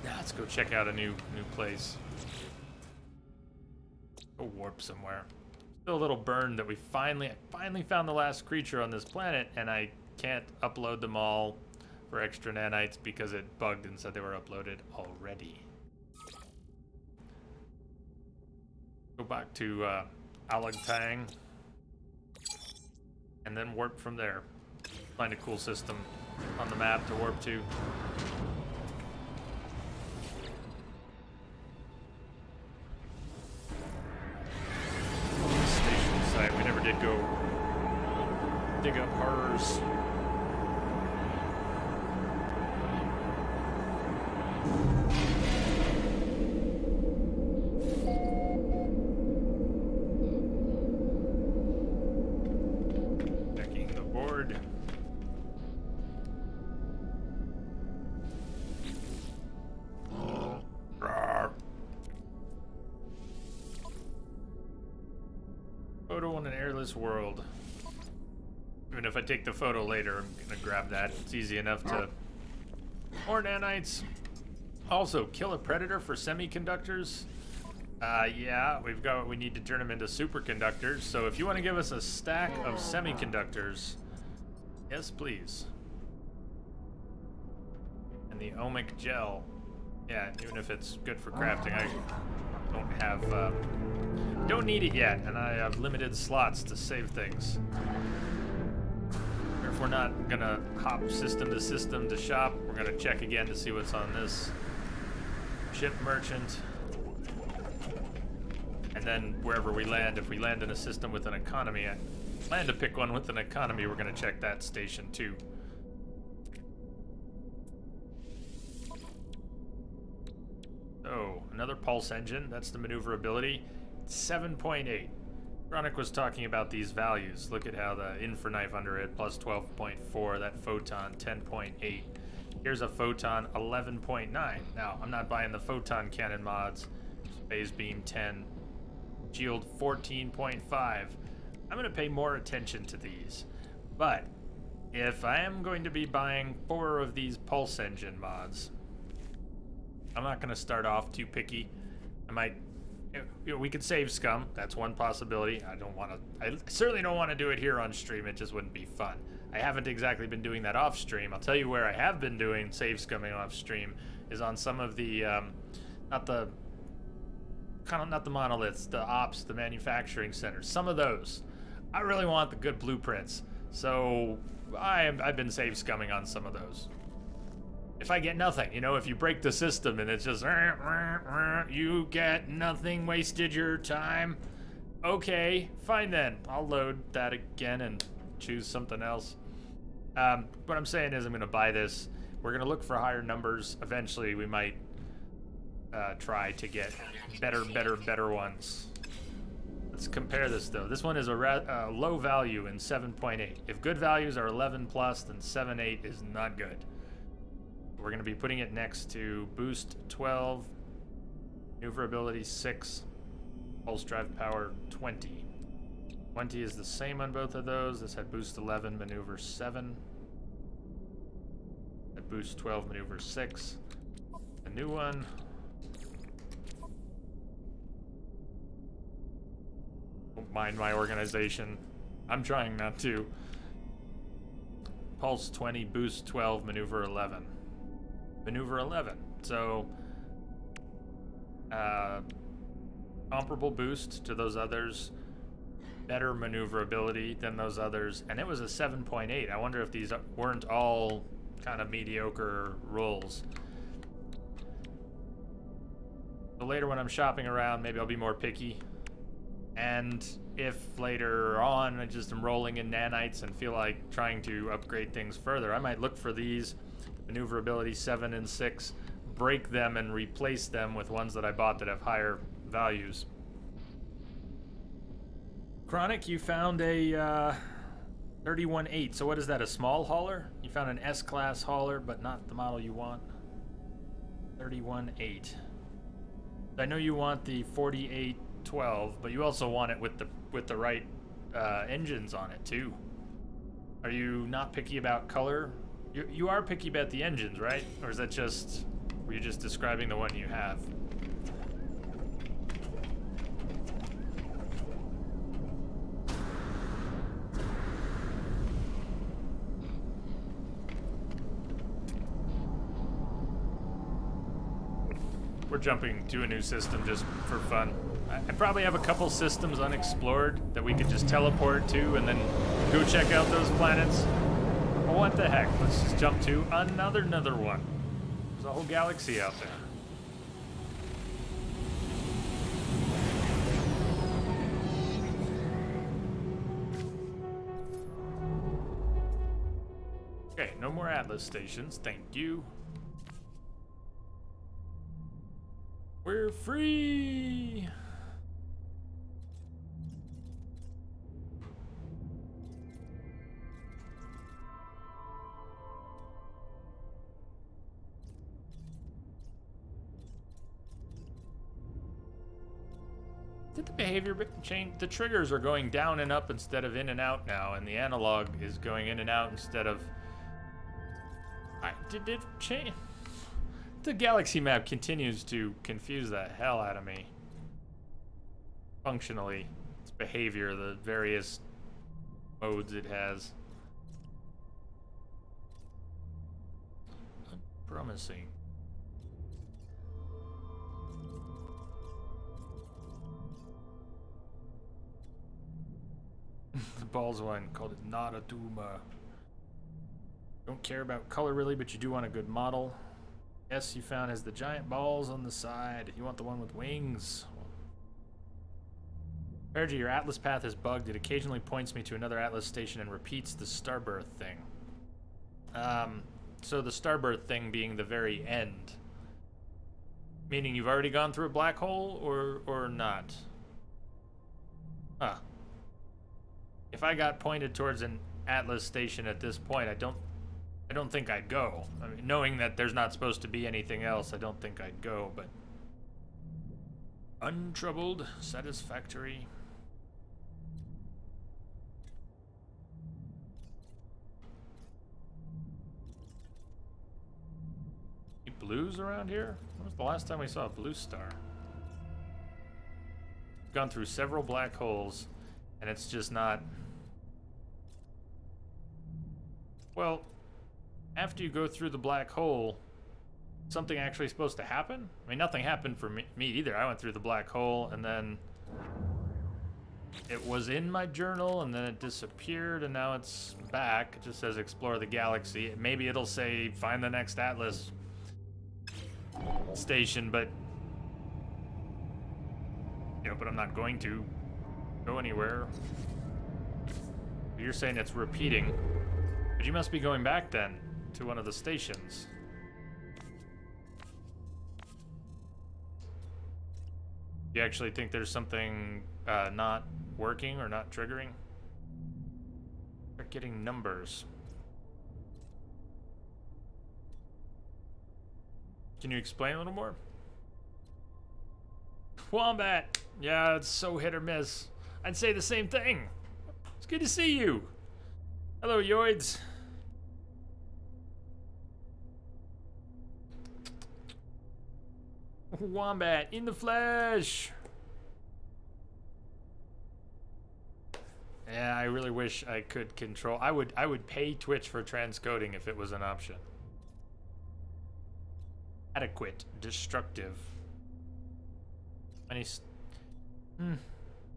Now let's go check out a new place. Go warp somewhere. Still a little burned that we finally found the last creature on this planet, and I can't upload them all for extra nanites because it bugged and said they were uploaded already. Go back to Alagtang and then warp from there. Find a cool system on the map to warp to. Station site. We never did go dig up hers. Checking the board. Photo on an airless world. Even if I take the photo later, I'm gonna grab that. It's easy enough to. More nanites. Also, kill a predator for semiconductors. Yeah, we've got. We need to turn them into superconductors. So if you want to give us a stack of semiconductors, yes, please. And the ohmic gel. Yeah, even if it's good for crafting, I don't have. Don't need it yet, and I have limited slots to save things. If we're not gonna hop system to shop, we're gonna check again to see what's on this ship merchant. And then wherever we land, if we land in a system with an economy, I plan to pick one with an economy, we're gonna check that station too. Oh, another pulse engine, that's the maneuverability. 7.8. Ronick was talking about these values. Look at how the Infraknife under it, plus 12.4, that photon 10.8. Here's a photon 11.9. Now, I'm not buying the photon cannon mods. Phase beam 10. Shield 14.5. I'm gonna pay more attention to these. But if I am going to be buying 4 of these pulse engine mods, I'm not gonna start off too picky. I might, we could save scum. That's one possibility. I certainly don't want to do it here on stream. It just wouldn't be fun. I haven't exactly been doing that off stream. I'll tell you where I have been doing save scumming off stream is on some of the, not the monoliths, the ops, the manufacturing centers. Some of those. I really want the good blueprints. So I've been save scumming on some of those. If I get nothing, you know, if you break the system and it's just, you get nothing, wasted your time. Okay, fine then. I'll load that again and choose something else. What I'm saying is I'm gonna buy this. We're gonna look for higher numbers. Eventually we might try to get better ones. Let's compare this though. This one is a low value in 7.8. If good values are 11 plus, then 7.8 is not good. We're going to be putting it next to boost 12, maneuverability 6, pulse drive power 20. 20 is the same on both of those. This had boost 11, maneuver 7. At boost 12, maneuver 6. A new one. Don't mind my organization. I'm trying not to. Pulse 20, boost 12, maneuver 11. Maneuver 11. So, comparable boost to those others, better maneuverability than those others, and it was a 7.8. I wonder if these weren't all kind of mediocre rolls. So later when I'm shopping around, maybe I'll be more picky. And if later on I just am rolling in nanites and feel like trying to upgrade things further, I might look for these. Maneuverability 7 and 6, break them and replace them with ones that I bought that have higher values. Chronic, you found a 31.8. So what is that, a small hauler? You found an S-class hauler, but not the model you want. 31.8. I know you want the 4812, but you also want it with the right engines on it too. Are you not picky about color? You are picky about the engines, right? Or is that just, were you just describing the one you have? We're jumping to a new system just for fun. I probably have a couple systems unexplored that we could just teleport to and then go check out those planets. Well, what the heck? Let's just jump to another one. There's a whole galaxy out there. Okay, no more Atlas stations, thank you. We're free! Did the behavior change? The triggers are going down and up instead of in and out now, and the analog is going in and out instead of... Did it change? The galaxy map continues to confuse the hell out of me. Functionally, its behavior, the various modes it has. Unpromising. The balls one called it Nada Duma. Don't care about color really, but you do want a good model. Yes, you found has the giant balls on the side. You want the one with wings. Pergy, your Atlas path is bugged. It occasionally points me to another Atlas station and repeats the Starbirth thing. So the Starbirth thing being the very end. Meaning you've already gone through a black hole or not? Huh. If I got pointed towards an Atlas station at this point, I don't think I'd go. I mean, knowing that there's not supposed to be anything else, I don't think I'd go, but... Untroubled, satisfactory. blues around here? When was the last time we saw a blue star? Gone through several black holes, and it's just not... Well, after you go through the black hole, something actually supposed to happen? I mean, nothing happened for me either. I went through the black hole, and then it was in my journal, and then it disappeared, and now it's back. It just says explore the galaxy. Maybe it'll say find the next Atlas station, but but I'm not going to go anywhere. You're saying it's repeating, but you must be going back then to one of the stations. You actually think there's something not working or not triggering? We're getting numbers. Can you explain a little more? Wombat! Yeah, it's so hit or miss. I'd say the same thing. It's good to see you. Hello, Yoids. Wombat in the flesh. Yeah, I really wish I could control. I would pay Twitch for transcoding if it was an option. Adequate, destructive. All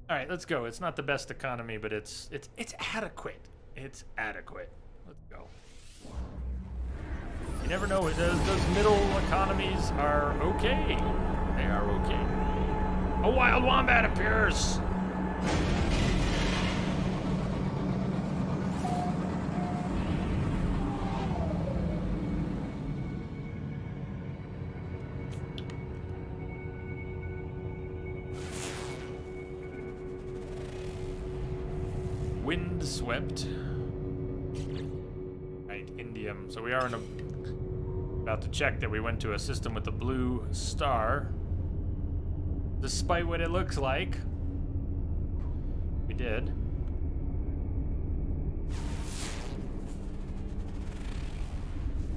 right, let's go. It's not the best economy, but it's adequate. It's adequate. Let's go. You never know. Those middle economies are okay. They are okay. A wild wombat appears. Windswept. Right, indium. So we are in a... About to check that we went to a system with a blue star. Despite what it looks like. We did.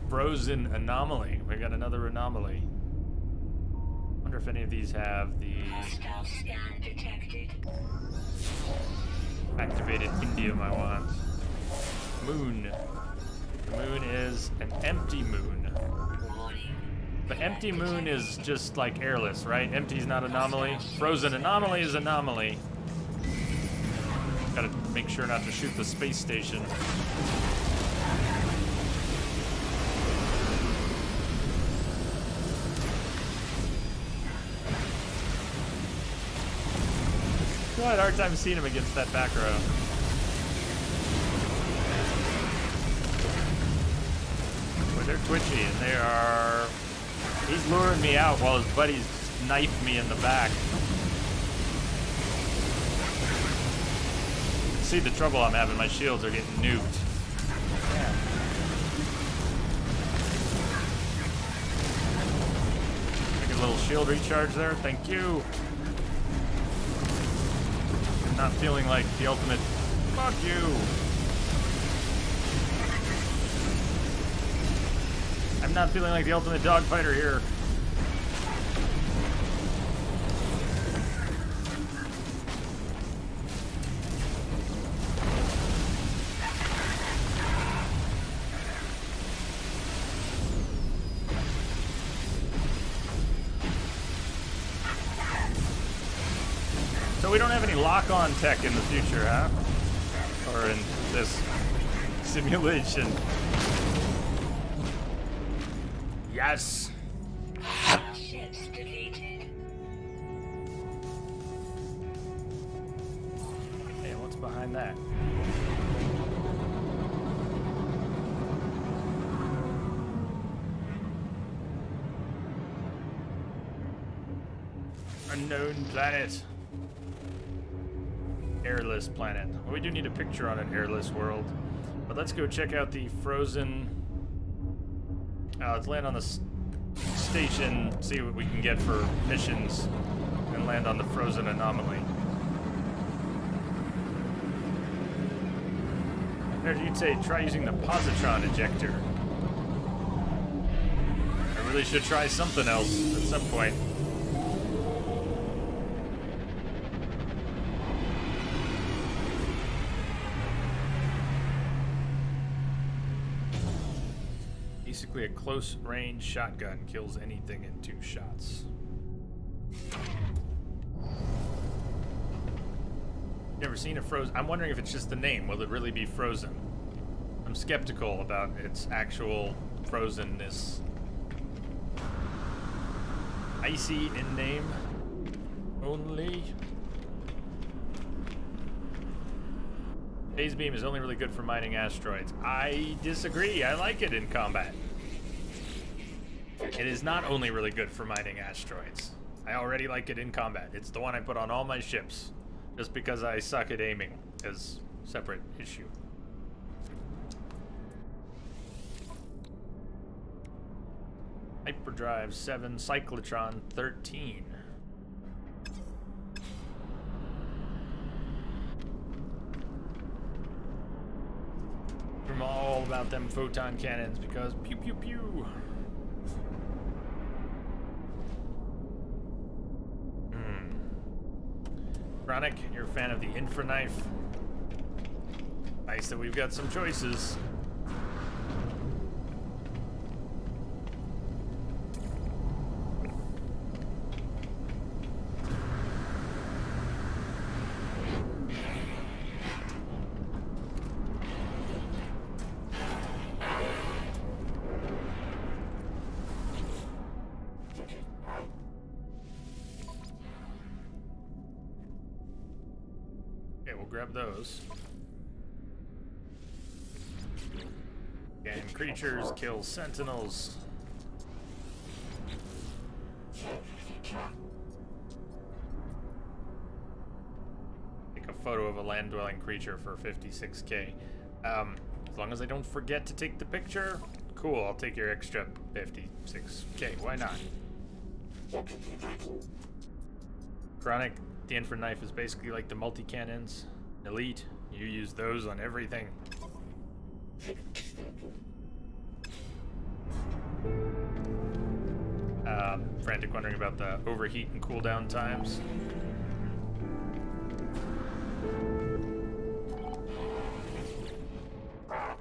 Frozen anomaly. We got another anomaly. Wonder if any of these have the... Hostile scan detected. Activated indium I want. Moon. The moon is an empty moon. But empty moon is just like airless, right? Empty's not anomaly. Frozen anomaly is anomaly. Gotta make sure not to shoot the space station. I had a hard time seeing him against that back row. Boy, they're twitchy, and they are... He's luring me out while his buddies knife me in the back. See the trouble I'm having. My shields are getting nuked. Yeah. Make a little shield recharge there. Thank you. Not feeling like the ultimate. Fuck you. I'm not feeling like the ultimate dogfighter here. So we don't have any lock-on tech in the future, huh? Or in this simulation. Yes! Ships deleted. Hey, what's behind that? Unknown planet. Airless planet. Well, we do need a picture on an airless world. But let's go check out the frozen... let's land on the station, see what we can get for missions, and land on the frozen anomaly. There, you'd say try using the positron ejector. I really should try something else at some point. Basically, a close-range shotgun kills anything in 2 shots. Never seen a frozen... I'm wondering if it's just the name. Will it really be frozen? I'm skeptical about its actual frozenness. Icy in name only. Phase beam is only really good for mining asteroids. I disagree. I like it in combat. It is not only really good for mining asteroids. I already like it in combat. It's the one I put on all my ships. Just because I suck at aiming is a separate issue. Hyperdrive 7, Cyclotron 13. I'm all about them photon cannons because pew pew pew. Chronic, you're a fan of the Infraknife. Nice that we've got some choices. Grab those. And creatures kill sentinels. Take a photo of a land-dwelling creature for 56k. As long as I don't forget to take the picture, cool, I'll take your extra 56k. Why not? Chronic, the Infraknife is basically like the multi-cannons. Elite, you use those on everything. Frantic wondering about the overheat and cooldown times.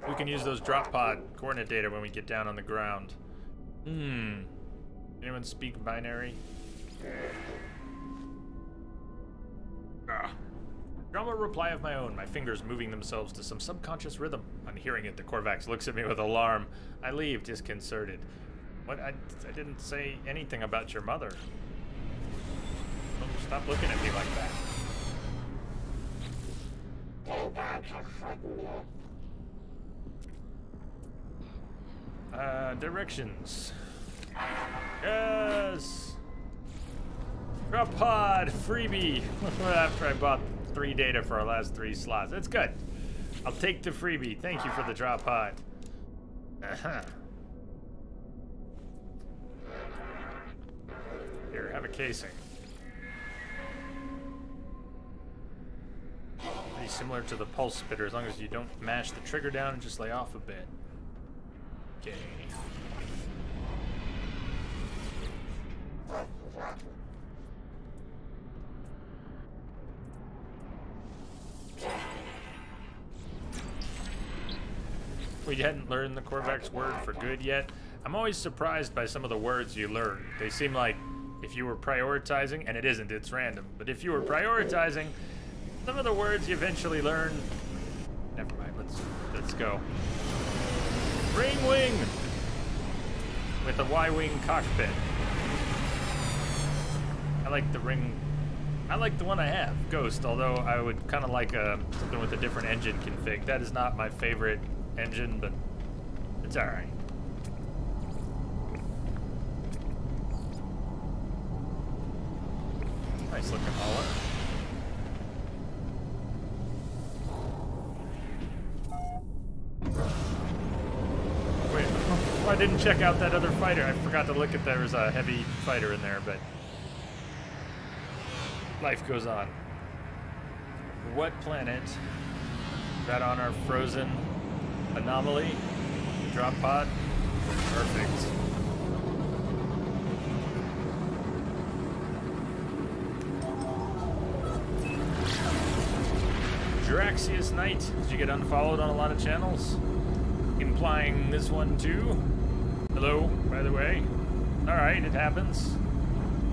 We can use those drop pod coordinate data when we get down on the ground. Anyone speak binary? Drama reply of my own, my fingers moving themselves to some subconscious rhythm. On hearing it, the Korvax looks at me with alarm. I leave, disconcerted. What? I didn't say anything about your mother. Don't stop looking at me like that. Directions. Yes! Drop pod, freebie. After I bought 3 data for our last 3 slots. That's good. I'll take the freebie. Thank you for the drop pod. Here, have a casing. Pretty similar to the pulse spitter as long as you don't mash the trigger down and just lay off a bit. Okay. We hadn't learned the Korvax word for good yet. I'm always surprised by some of the words you learn. They seem like if you were prioritizing, and it isn't, it's random, but if you were prioritizing, some of the words you eventually learn... Never mind, let's go. Ring wing! With a Y-wing cockpit. I like the ring... I like the one I have, Ghost, although I would kind of like something with a different engine config. That is not my favorite engine, but it's alright. Nice looking hauler. Wait, I didn't check out that other fighter. I forgot to look at there was a heavy fighter in there, but life goes on. What planet is that on our frozen anomaly? Drop pod? Perfect. Draxius Knight, did you get unfollowed on a lot of channels? Implying this one too? Hello, by the way. Alright, it happens.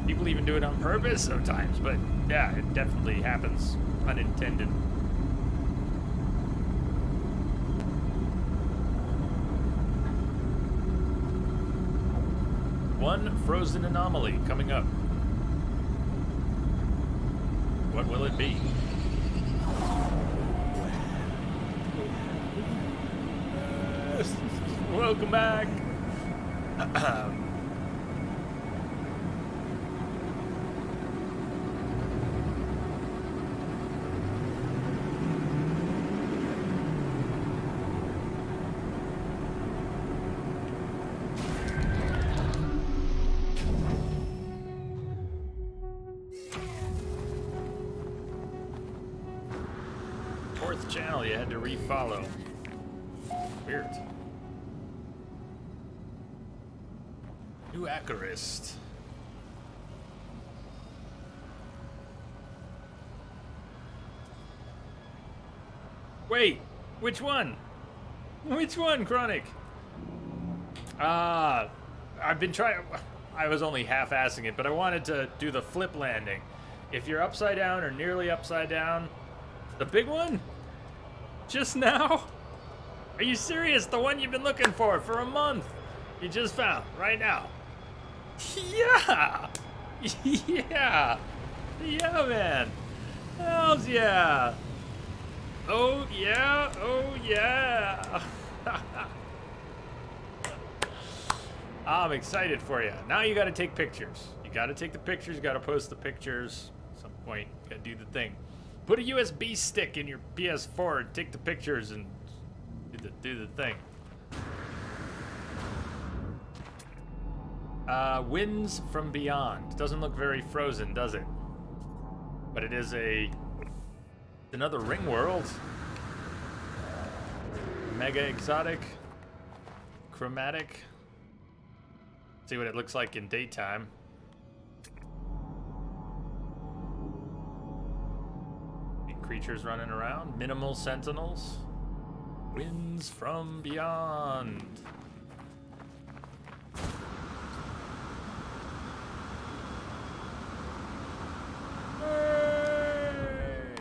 People even do it on purpose sometimes, but yeah, it definitely happens. Unintended. One frozen anomaly coming up. What will it be? Welcome back. Fourth channel, you had to refollow. Weird. New Acarist. Wait, which one? Which one, Chronic? I've been trying. I was only half-assing it, but I wanted to do the flip landing. If you're upside down or nearly upside down, the big one? Just now? Are you serious? The one you've been looking for a month. You just found right now. Yeah! Yeah! Yeah, man! Hells yeah! Oh yeah! Oh yeah! I'm excited for you. Now you gotta take pictures. You gotta take the pictures, you gotta post the pictures. At some point, you gotta do the thing. Put a USB stick in your PS4 and take the pictures and do the thing. Winds from Beyond. Doesn't look very frozen, does it? But it is another ring world. Mega exotic. Chromatic. See what it looks like in daytime. Creatures running around. Minimal sentinels. Winds from Beyond. Hey!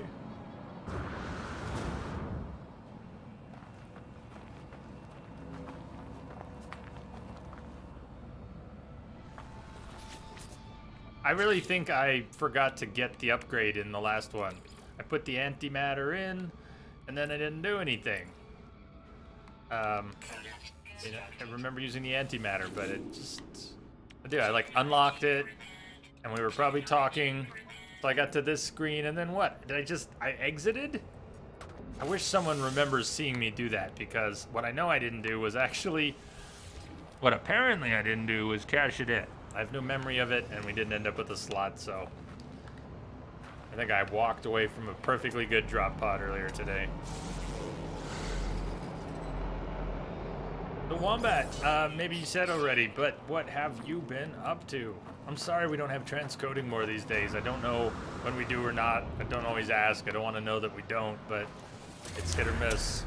I really think I forgot to get the upgrade in the last one. I put the antimatter in, and then I didn't do anything. You know, I remember using the antimatter, but it just... Dude, I like unlocked it, and we were probably talking, so I got to this screen, and then what? Did I exited? I wish someone remembers seeing me do that, because what I know I didn't do was actually... What apparently I didn't do was cash it in. I have no memory of it, and we didn't end up with a slot, so... I think I walked away from a perfectly good drop pod earlier today. The Wombat, maybe you said already, but what have you been up to? I'm sorry we don't have transcoding more these days. I don't know when we do or not. I don't always ask. I don't want to know that we don't, but it's hit or miss.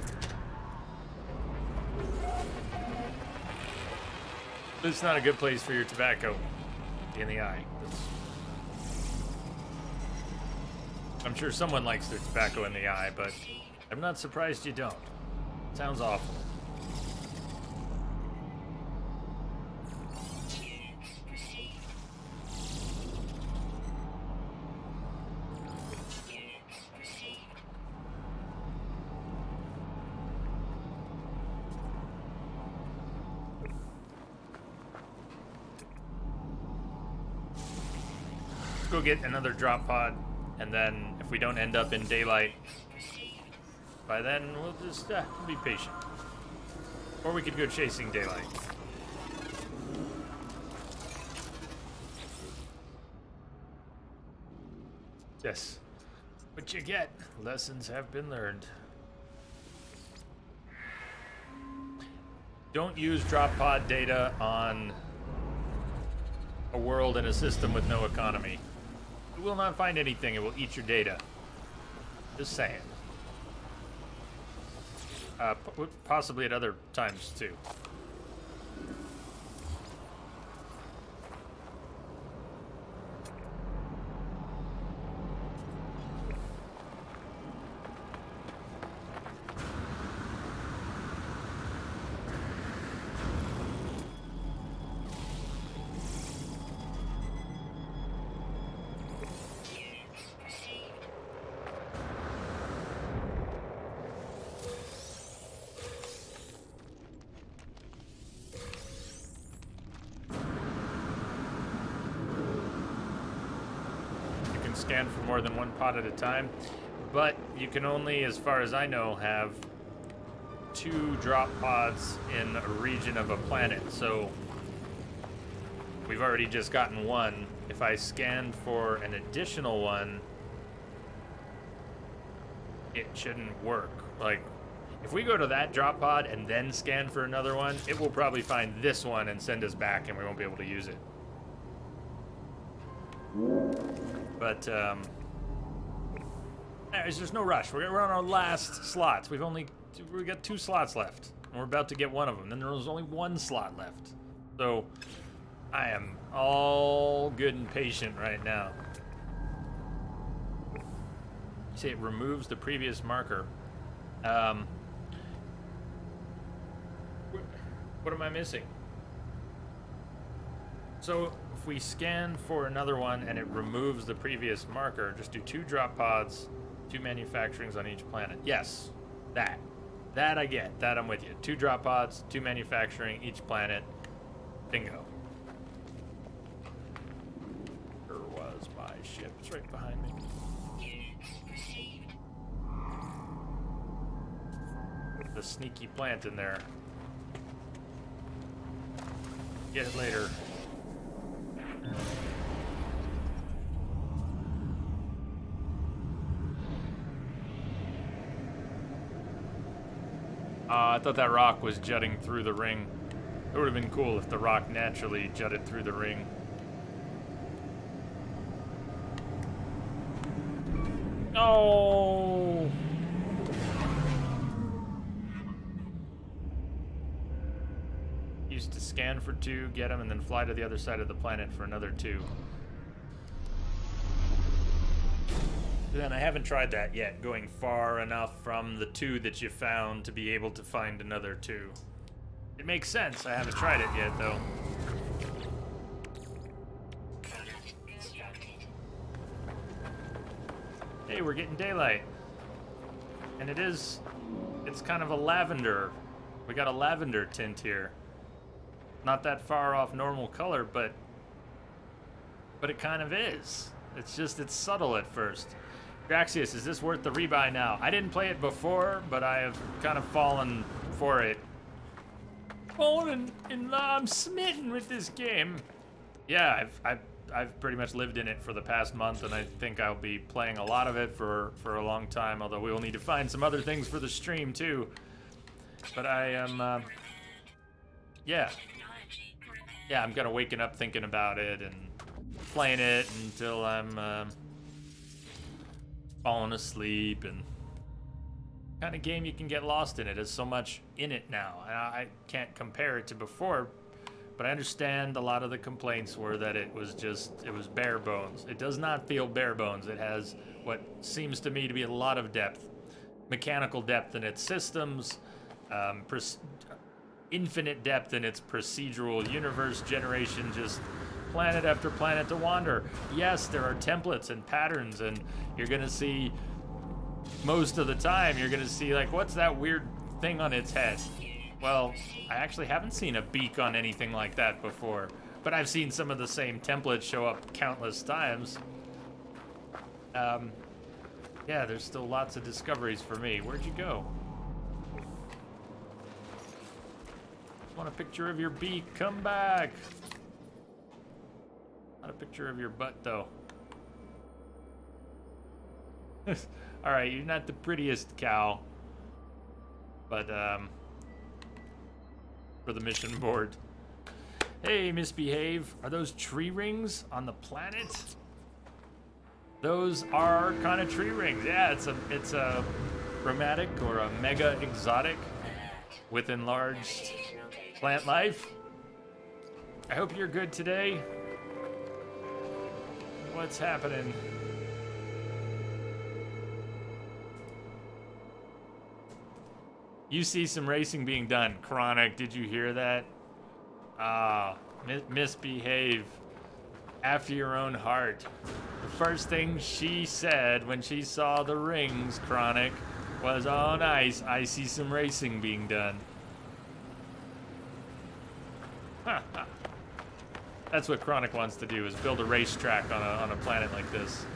This is not a good place for your tobacco in the eye. I'm sure someone likes their tobacco in the eye, but I'm not surprised you don't. Sounds awful. Let's go get another drop pod. And then, if we don't end up in daylight, by then we'll just be patient. Or we could go chasing daylight. Yes. What you get? Lessons have been learned. Don't use drop pod data on a world and a system with no economy. You will not find anything. It will eat your data. Just saying. Possibly at other times too. Scan for more than one pod at a time, but you can only, as far as I know, have 2 drop pods in a region of a planet. So we've already just gotten 1. If I scan for an additional one, it shouldn't work. Like, if we go to that drop pod and then scan for another one, it will probably find this one and send us back, and we won't be able to use it. But there's no rush. We're on our last slots. We got 2 slots left, and we're about to get one of them. Then there's only 1 slot left. So I am all good and patient right now. You say it removes the previous marker. What am I missing? So if we scan for another one and it removes the previous marker, just do 2 drop pods, 2 manufacturings on each planet. Yes, that I get. That I'm with you. 2 drop pods, 2 manufacturing each planet. Bingo. Where was my ship? It's right behind me. The sneaky plant in there. Get it later. I thought that rock was jutting through the ring. It would have been cool if the rock naturally jutted through the ring. Oh! Used to scan for 2, get them, and then fly to the other side of the planet for another 2. Then I haven't tried that yet, going far enough from the 2 that you found to be able to find another 2. It makes sense. I haven't tried it yet, though. Hey, we're getting daylight. And it's kind of a lavender. We got a lavender tint here. Not that far off normal color, but it kind of is. It's subtle at first. Graxius, is this worth the rebuy now? I didn't play it before, but I have kind of fallen for it. Fallen in love. I'm smitten with this game. Yeah, I've pretty much lived in it for the past month, and I think I'll be playing a lot of it for a long time, although we will need to find some other things for the stream, too. But I am, yeah, I'm kind of waking up thinking about it and playing it until I'm falling asleep, and kind of game you can get lost in it. There's so much in it now. I can't compare it to before, but I understand a lot of the complaints were that it was bare bones. It does not feel bare bones. It has what seems to me to be a lot of depth, mechanical depth in its systems, infinite depth in its procedural universe generation, just planet after planet to wander. Yes, there are templates and patterns, and you're gonna see, most of the time, you're gonna see, like, what's that weird thing on its head? Well, I actually haven't seen a beak on anything like that before, but I've seen some of the same templates show up countless times. Yeah, there's still lots of discoveries for me. Where'd you go? Want a picture of your beak? Come back! Not a picture of your butt, though. Alright, you're not the prettiest cow. But, for the mission board. Hey, Misbehave. Are those tree rings on the planet? Those are kind of tree rings. Yeah, it's a chromatic or a mega exotic with enlarged plant life. I hope you're good today. What's happening? You see some racing being done. Chronic, did you hear that? Ah, misbehave. After your own heart. The first thing she said when she saw the rings, Chronic, was, oh nice, I see some racing being done. That's what Chronic wants to do, is build a racetrack on a planet like this.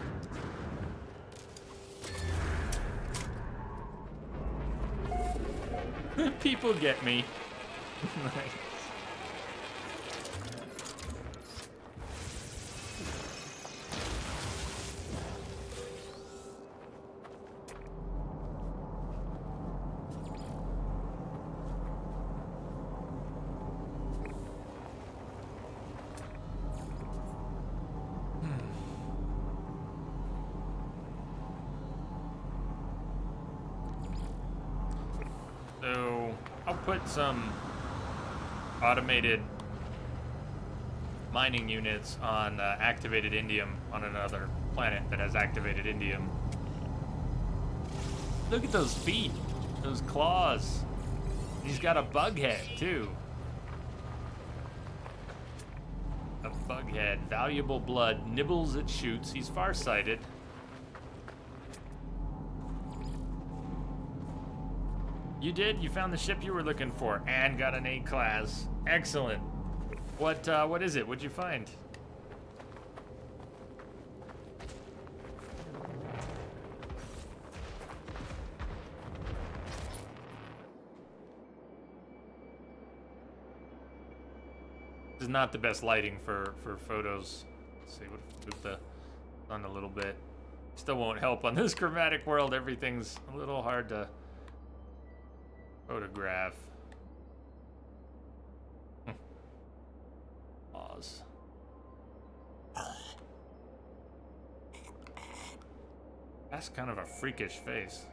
People get me. Nice. So I'll put some automated mining units on activated indium on another planet that has activated indium. Look at those feet, those claws. He's got a bug head too. A bug head, valuable blood, nibbles it shoots. He's farsighted. You did? You found the ship you were looking for and got an A class. Excellent. What is it? What'd you find? This is not the best lighting for photos. Let's see, what if we move the sun a little bit? Still won't help on this chromatic world. Everything's a little hard to photograph. Pause. That's kind of a freakish face.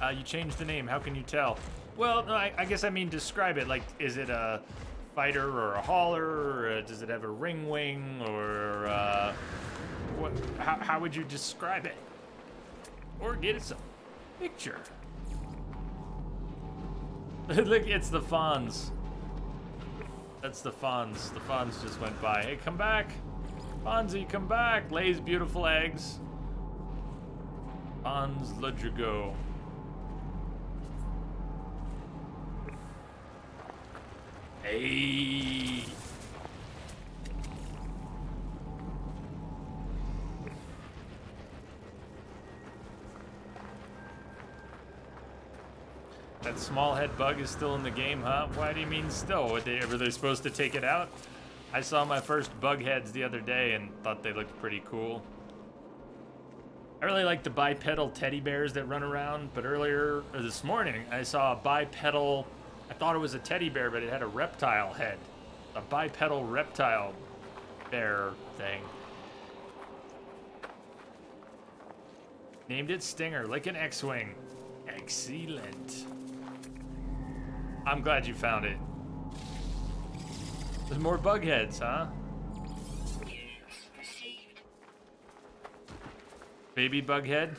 You changed the name. How can you tell? Well, no, I guess I mean describe it. Like, is it a fighter or a hauler? Or does it have a ring wing? Or what? How would you describe it? Or get us a picture. Look, it's the Fonz. That's the Fonz. The Fonz just went by. Hey, come back. Fonzie, come back. Lays beautiful eggs. Fonz Ludrigo. Hey. That small head bug is still in the game, huh? Why do you mean still? Were they supposed to take it out? I saw my first bug heads the other day and thought they looked pretty cool. I really like the bipedal teddy bears that run around, but earlier, or this morning, I saw a bipedal, I thought it was a teddy bear, but it had a reptile head. A bipedal reptile bear thing. Named it Stinger, like an X-Wing. Excellent. I'm glad you found it. There's more bug heads, huh? Baby bug head?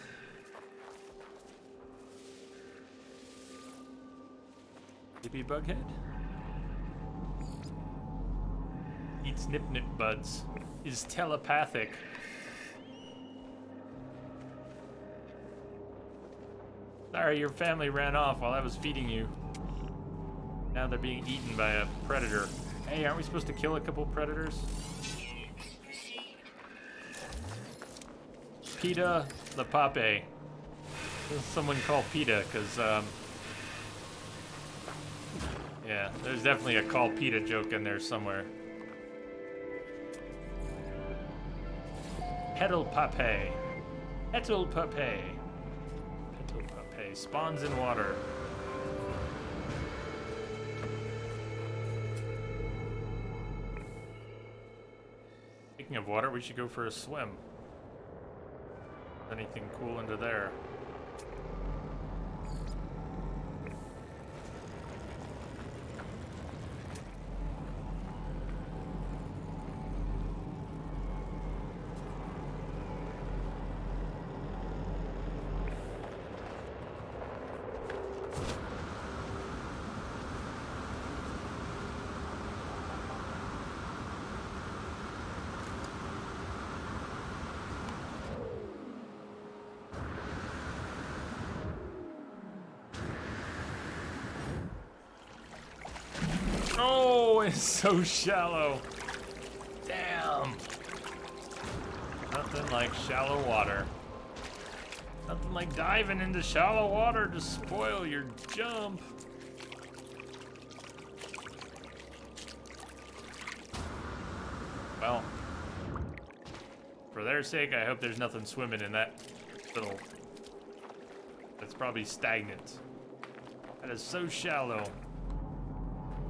Baby bug head? Eats nip-nip buds. Is telepathic. Sorry, your family ran off while I was feeding you. Now they're being eaten by a predator. Hey, aren't we supposed to kill a couple predators? Pita Lepape. Someone call Pita, because, yeah, there's definitely a call Pita joke in there somewhere. Petal Pape. Petal Pape. Petal Pape. Spawns in water. Speaking of water, we should go for a swim. Anything cool into there? Oh, it's so shallow. Damn. Nothing like shallow water. Nothing like diving into shallow water to spoil your jump. Well, for their sake, I hope there's nothing swimming in that little... That's probably stagnant. That is so shallow.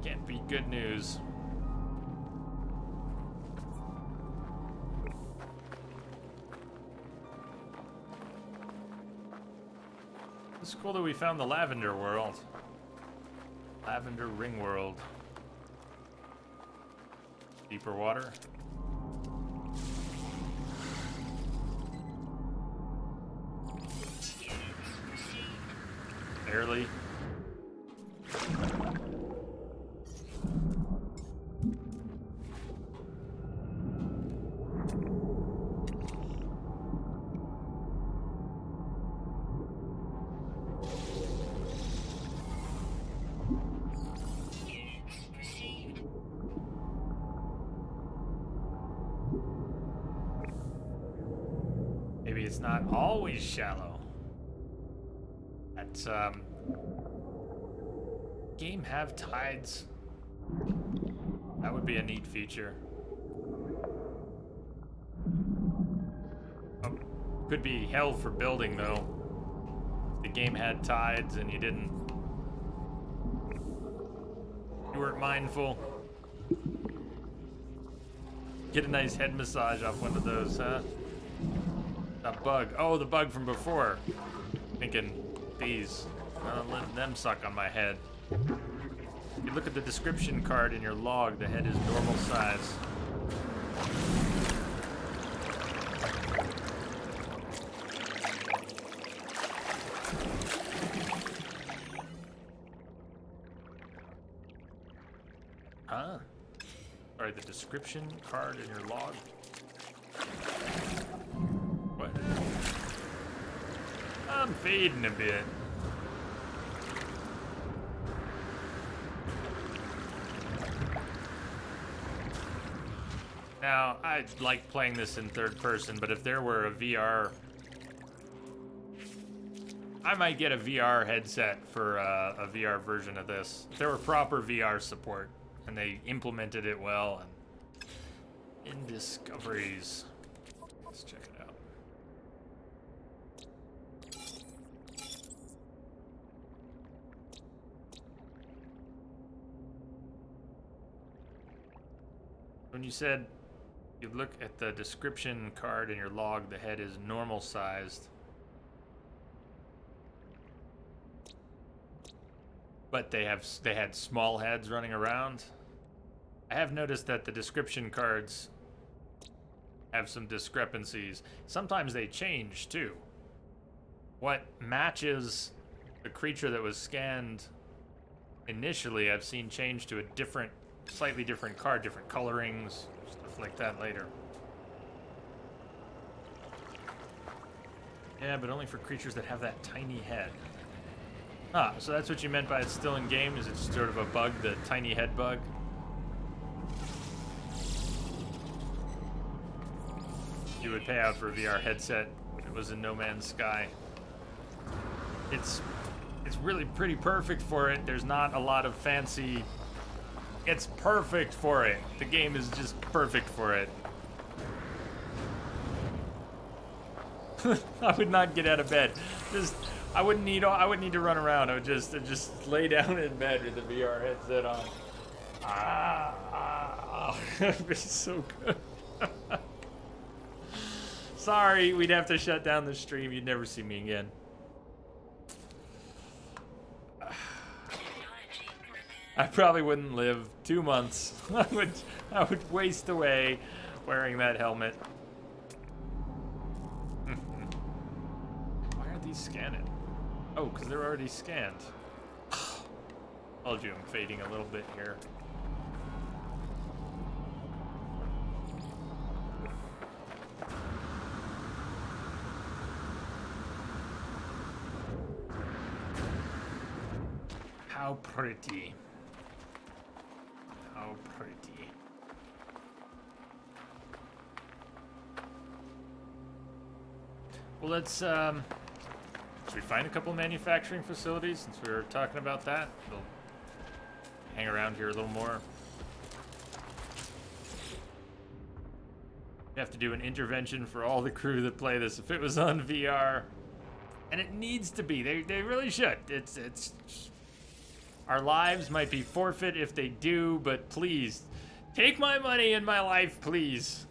Can't be good news. It's cool that we found the Lavender World. Lavender Ring World. Deeper water. Barely. Maybe it's not always shallow. That's game have tides. That would be a neat feature. Oh, could be hell for building though. If the game had tides and you weren't mindful. Get a nice head massage off one of those, huh? That bug. Oh, the bug from before. Thinking these. Let them suck on my head. You look at the description card in your log, the head is normal size. Huh? Sorry, the description card in your log? What? I'm fading a bit. Now, I like playing this in third person, but if there were a VR... I might get a VR headset for a VR version of this. If there were proper VR support, and they implemented it well, and in Discoveries. Let's check it out. When you said you look at the description card in your log, the head is normal sized. But they had small heads running around. I have noticed that the description cards have some discrepancies. Sometimes they change too. What matches the creature that was scanned initially, I've seen change to a different, slightly different card, different colorings, stuff like that later. Yeah, but only for creatures that have that tiny head. Ah, so that's what you meant by it's still in game? Is it sort of a bug, the tiny head bug? You would pay out for a VR headset if it was in No Man's Sky. It's really pretty perfect for it. There's not a lot of fancy... It's perfect for it. The game is just perfect for it. I would not get out of bed. I wouldn't need to run around. I would just lay down in bed with the VR headset on. It'd be so good. Sorry, we'd have to shut down the stream. You'd never see me again. I probably wouldn't live 2 months. I would waste away wearing that helmet. Why aren't these scanning? Oh, because they're already scanned. Told you I'm fading a little bit here. How pretty. How pretty. Well, let's should we find a couple manufacturing facilities since we were talking about that? We'll hang around here a little more. You have to do an intervention for all the crew that play this if it was on VR. And it needs to be. They really should. It's our lives might be forfeit if they do, but please take my money and my life, please.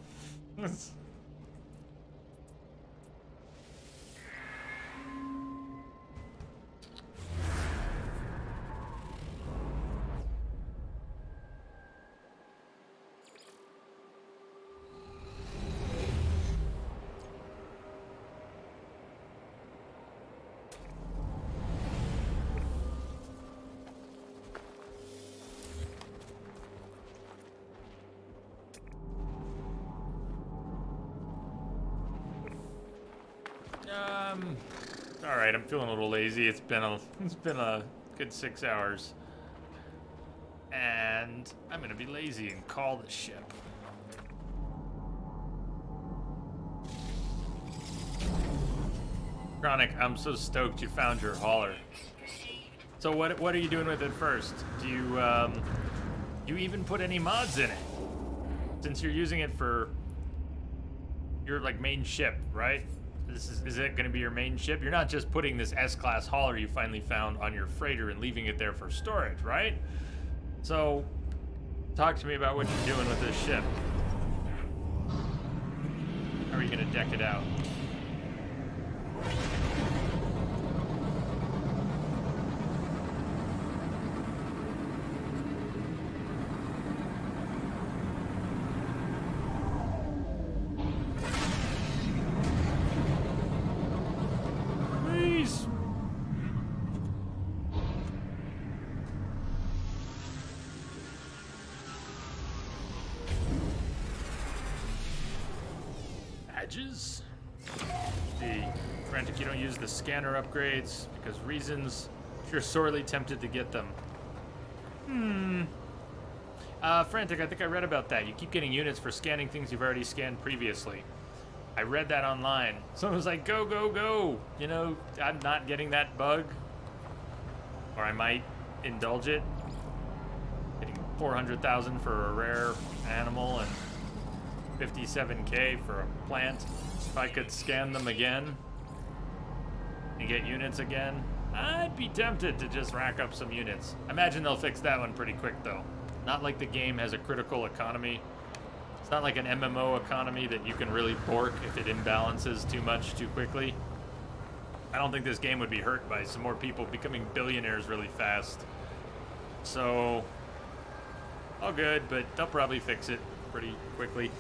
All right, I'm feeling a little lazy. It's been a good 6 hours, and I'm gonna be lazy and call the ship. Chronic, I'm so stoked you found your hauler. So what are you doing with it first? Do you even put any mods in it? Since you're using it for your like main ship, right? Is it going to be your main ship? You're not just putting this S-class hauler you finally found on your freighter and leaving it there for storage, right? So, talk to me about what you're doing with this ship. How are you going to deck it out? Frantic, you don't use the scanner upgrades because reasons. You're sorely tempted to get them. Frantic, I think I read about that. You keep getting units for scanning things you've already scanned previously. I read that online. Someone was like, go, go, go. You know, I'm not getting that bug. Or I might indulge it. Getting 400,000 for a rare animal and 57K for a plant. If I could scan them again and get units again, I'd be tempted to just rack up some units. I imagine they'll fix that one pretty quick though. Not like the game has a critical economy. It's not like an MMO economy that you can really bork if it imbalances too much too quickly. I don't think this game would be hurt by some more people becoming billionaires really fast. So, all good, but they'll probably fix it pretty quickly.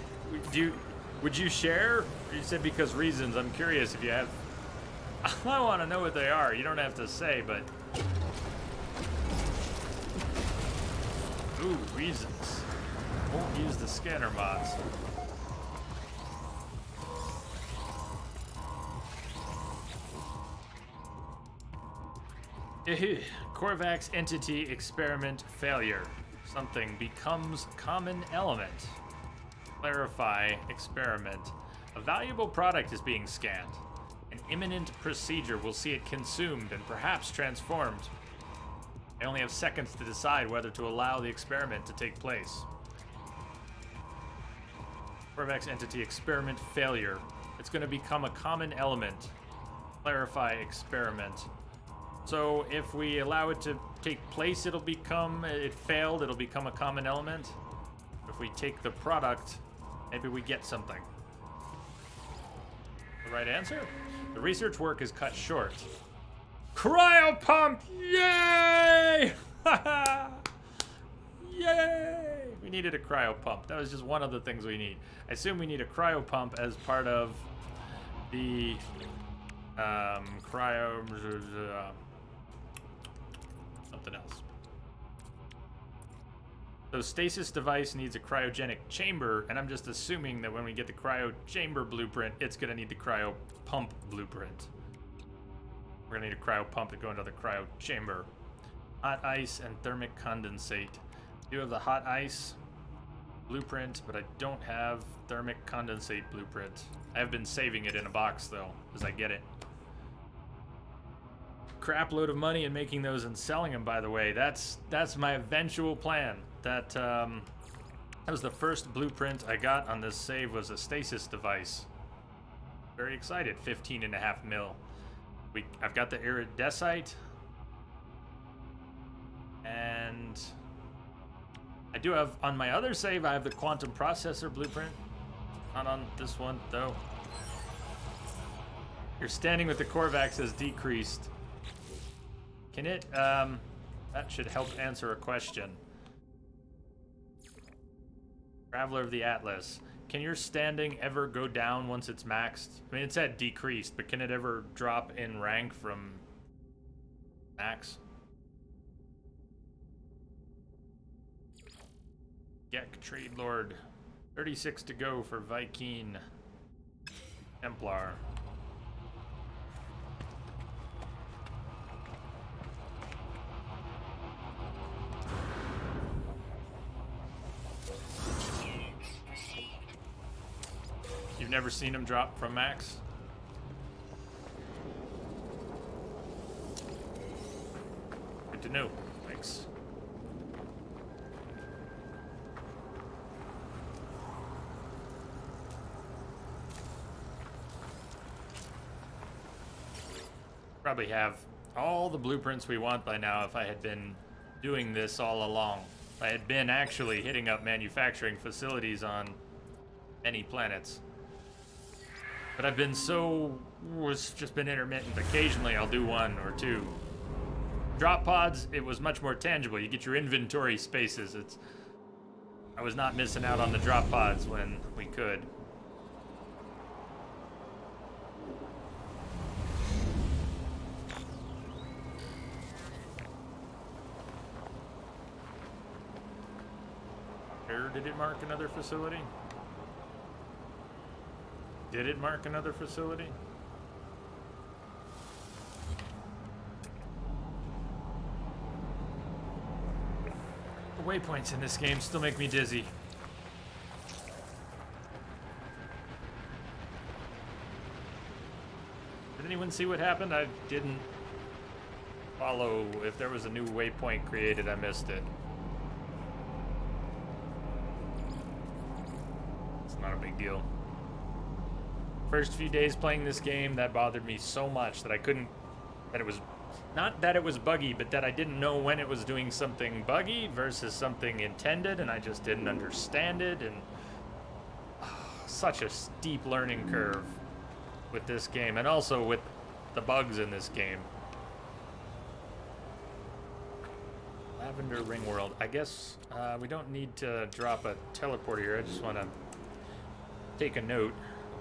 Would you share? You said because reasons. I'm curious if you have. I want to know what they are. You don't have to say, but. Ooh, reasons. Won't use the scanner mods. Korvax entity experiment failure. Something becomes common element. Clarify experiment. A valuable product is being scanned. An imminent procedure will see it consumed and perhaps transformed. I only have seconds to decide whether to allow the experiment to take place. Korvax entity experiment failure. It's going to become a common element. Clarify experiment. So if we allow it to take place, it failed, it'll become a common element. If we take the product, maybe we get something. The right answer? The research work is cut short. Cryo pump! Yay! Yay! We needed a cryo pump. That was just one of the things we need. I assume we need a cryo pump as part of the something else. So stasis device needs a cryogenic chamber, and I'm just assuming that when we get the cryo chamber blueprint, it's gonna need the cryo pump blueprint. We're gonna need a cryo pump to go into the cryo chamber. Hot ice and thermic condensate. I do have the hot ice blueprint, but I don't have thermic condensate blueprint. I have been saving it in a box though, as I get it. Crap load of money and making those and selling them, by the way. That's my eventual plan. That was the first blueprint I got on this save, was a stasis device. Very excited. 15.5 mil. I've got the iridesite, and I do have on my other save. I have the quantum processor blueprint. Not on this one though. Your standing with the Korvax has decreased. Can it? That should help answer a question. Traveler of the Atlas. Can your standing ever go down once it's maxed? I mean, it said decreased, but can it ever drop in rank from max? Gek, Trade Lord. 36 to go for Vy'keen. Templar. You've never seen him drop from max? Good to know. Thanks. Probably have all the blueprints we want by now if I had been doing this all along. If I had been actually hitting up manufacturing facilities on many planets. But I've been it's just been intermittent. Occasionally I'll do one or two. Drop pods, it was much more tangible. You get your inventory spaces. I was not missing out on the drop pods when we could. Or did it mark another facility? Did it mark another facility? The waypoints in this game still make me dizzy. Did anyone see what happened? I didn't follow. If there was a new waypoint created, I missed it. It's not a big deal. First few days playing this game, that bothered me so much that I couldn't, that it was, not that it was buggy, but that I didn't know when it was doing something buggy versus something intended, and I just didn't understand it, and such a steep learning curve with this game, and also with the bugs in this game. Lavender Ring World. I guess we don't need to drop a teleporter here. I just want to take a note.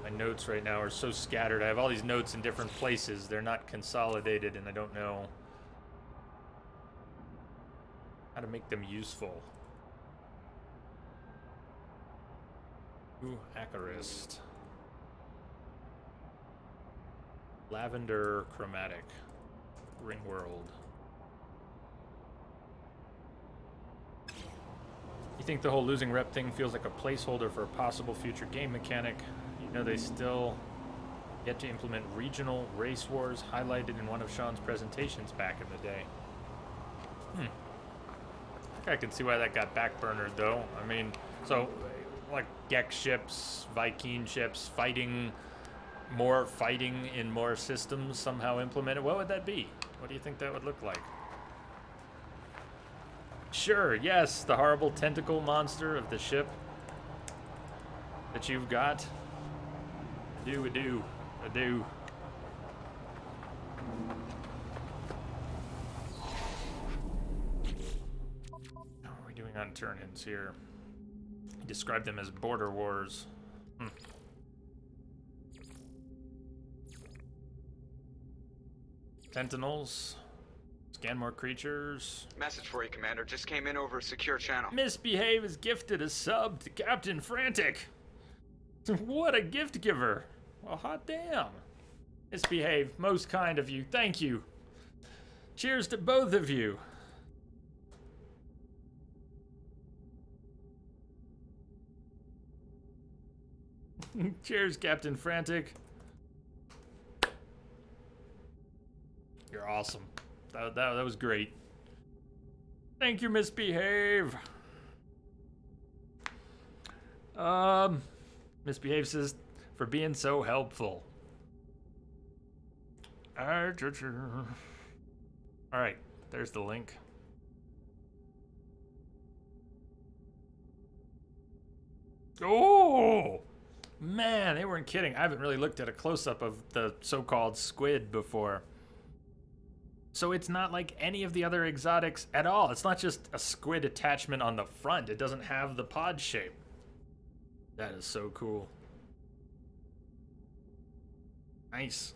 My notes right now are so scattered. I have all these notes in different places. They're not consolidated, and I don't know how to make them useful. Ooh, Acarist. Lavender Chromatic. Ring World. You think the whole losing rep thing feels like a placeholder for a possible future game mechanic? You know, they still yet to implement regional race wars highlighted in one of Sean's presentations back in the day. I think I can see why that got backburnered, though. I mean, so, like, Gek ships, Vy'keen ships, more fighting in more systems somehow implemented. What would that be? What do you think that would look like? Sure, yes, the horrible tentacle monster of the ship that you've got. Do. I do. How are we doing on turn-ins here? He described them as border wars. Sentinels. Scan more creatures. Message for you, Commander. Just came in over a secure channel. Misbehave has gifted a sub to Captain Frantic. What a gift giver. Well, hot damn. Misbehave, most kind of you. Thank you. Cheers to both of you. Cheers, Captain Frantic. You're awesome. That was great. Thank you, Misbehave. Misbehave says, for being so helpful. Alright, there's the link. Oh! Man, they weren't kidding. I haven't really looked at a close-up of the so-called squid before. So it's not like any of the other exotics at all. It's not just a squid attachment on the front. It doesn't have the pod shape. That is so cool. Nice.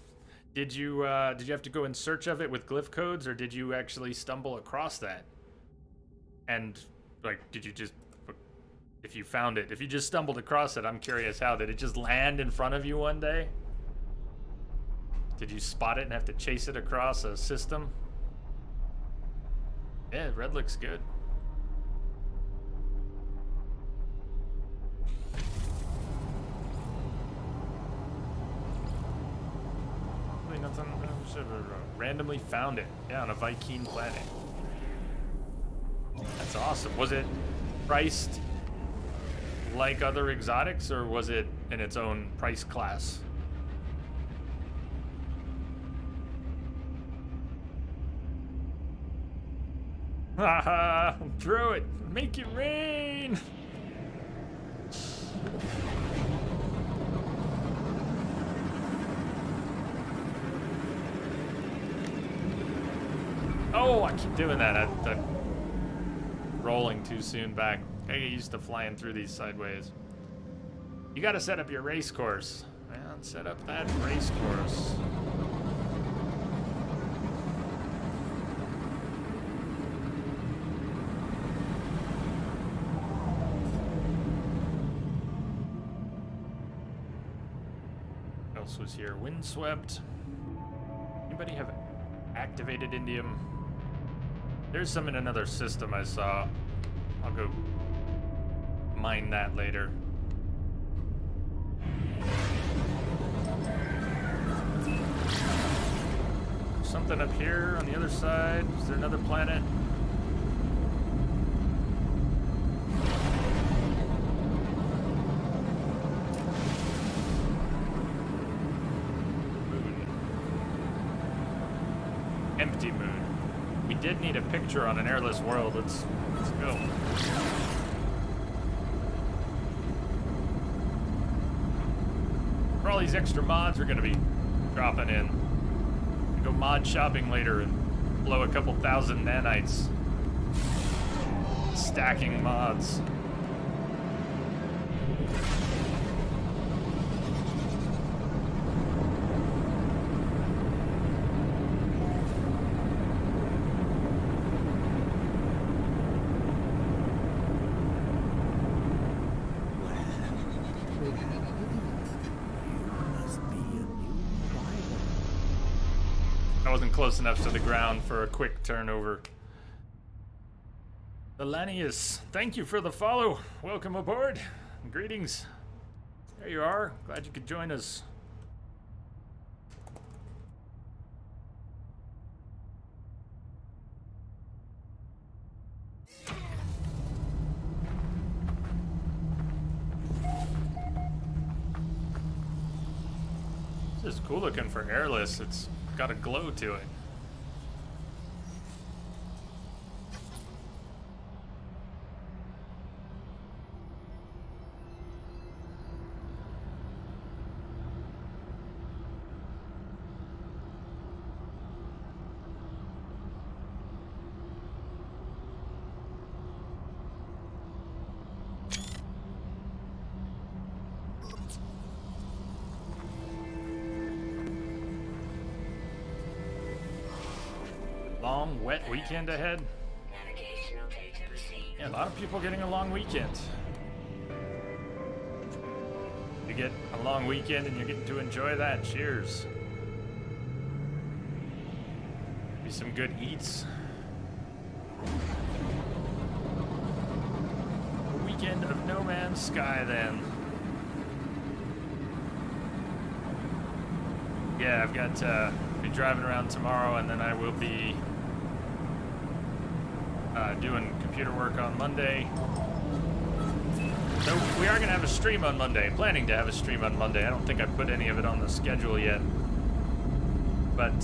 Did you have to go in search of it with glyph codes, or did you actually stumble across that? And like, did you just, if you found it, if you just stumbled across it, I'm curious how, did it just land in front of you one day? Did you spot it and have to chase it across a system? Yeah, red looks good. Really nothing. Randomly found it. Yeah, on a Vy'keen planet. That's awesome. Was it priced like other exotics, or was it in its own price class? Haha, throw it, make it rain. Oh, I keep doing that. I'm rolling too soon back. I get used to flying through these sideways. You gotta set up your race course. Man, set up that race course. What else was here? Windswept. Anybody have activated indium? There's some in another system I saw. I'll go mine that later. Something up here on the other side. Is there another planet? Moon. Empty moon. We did need a picture on an airless world. Let's go. For all these extra mods we're gonna be dropping in. Go mod shopping later and blow a couple thousand nanites. Stacking mods. Close enough to the ground for a quick turnover. Elanius, thank you for the follow. Welcome aboard. Greetings. There you are. Glad you could join us. This is cool looking for airless. It's got a glow to it. Long, wet weekend ahead. Navigational data received. Yeah, a lot of people getting a long weekend. You get a long weekend and you're getting to enjoy that. Cheers. Maybe some good eats. A weekend of No Man's Sky then. Yeah, I've got be driving around tomorrow, and then I will be doing computer work on Monday. So we are going to have a stream on Monday. Planning to have a stream on Monday. I don't think I put any of it on the schedule yet. But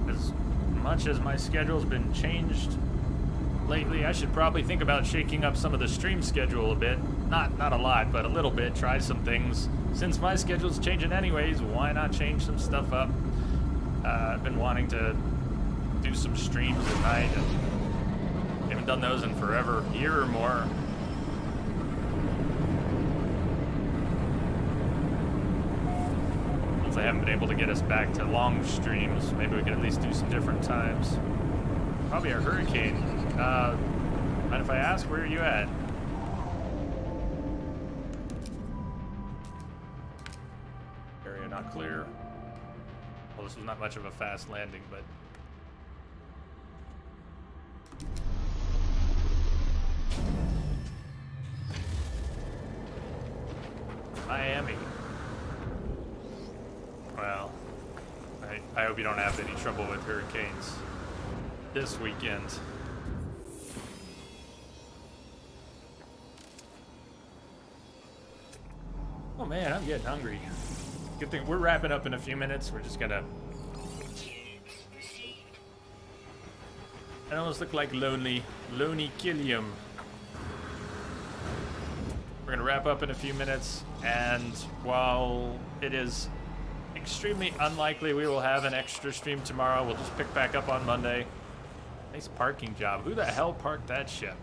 as much as my schedule's been changed lately, I should probably think about shaking up some of the stream schedule a bit. Not a lot, but a little bit. Try some things. Since my schedule's changing anyways, why not change some stuff up? I've been wanting to do some streams at night, and haven't done those in forever, a year or more. Since I haven't been able to get us back to long streams, maybe we can at least do some different times. Probably a hurricane. Mind if I ask, where are you at? Area not clear. Well, this was not much of a fast landing, but... Miami. Well, I hope you don't have any trouble with hurricanes this weekend. Oh man, I'm getting hungry. Good thing we're wrapping up in a few minutes. We're just gonna... I almost look like Lonely Killium. We're gonna wrap up in a few minutes, and while it is extremely unlikely we will have an extra stream tomorrow, we'll just pick back up on Monday. Nice parking job. Who the hell parked that ship?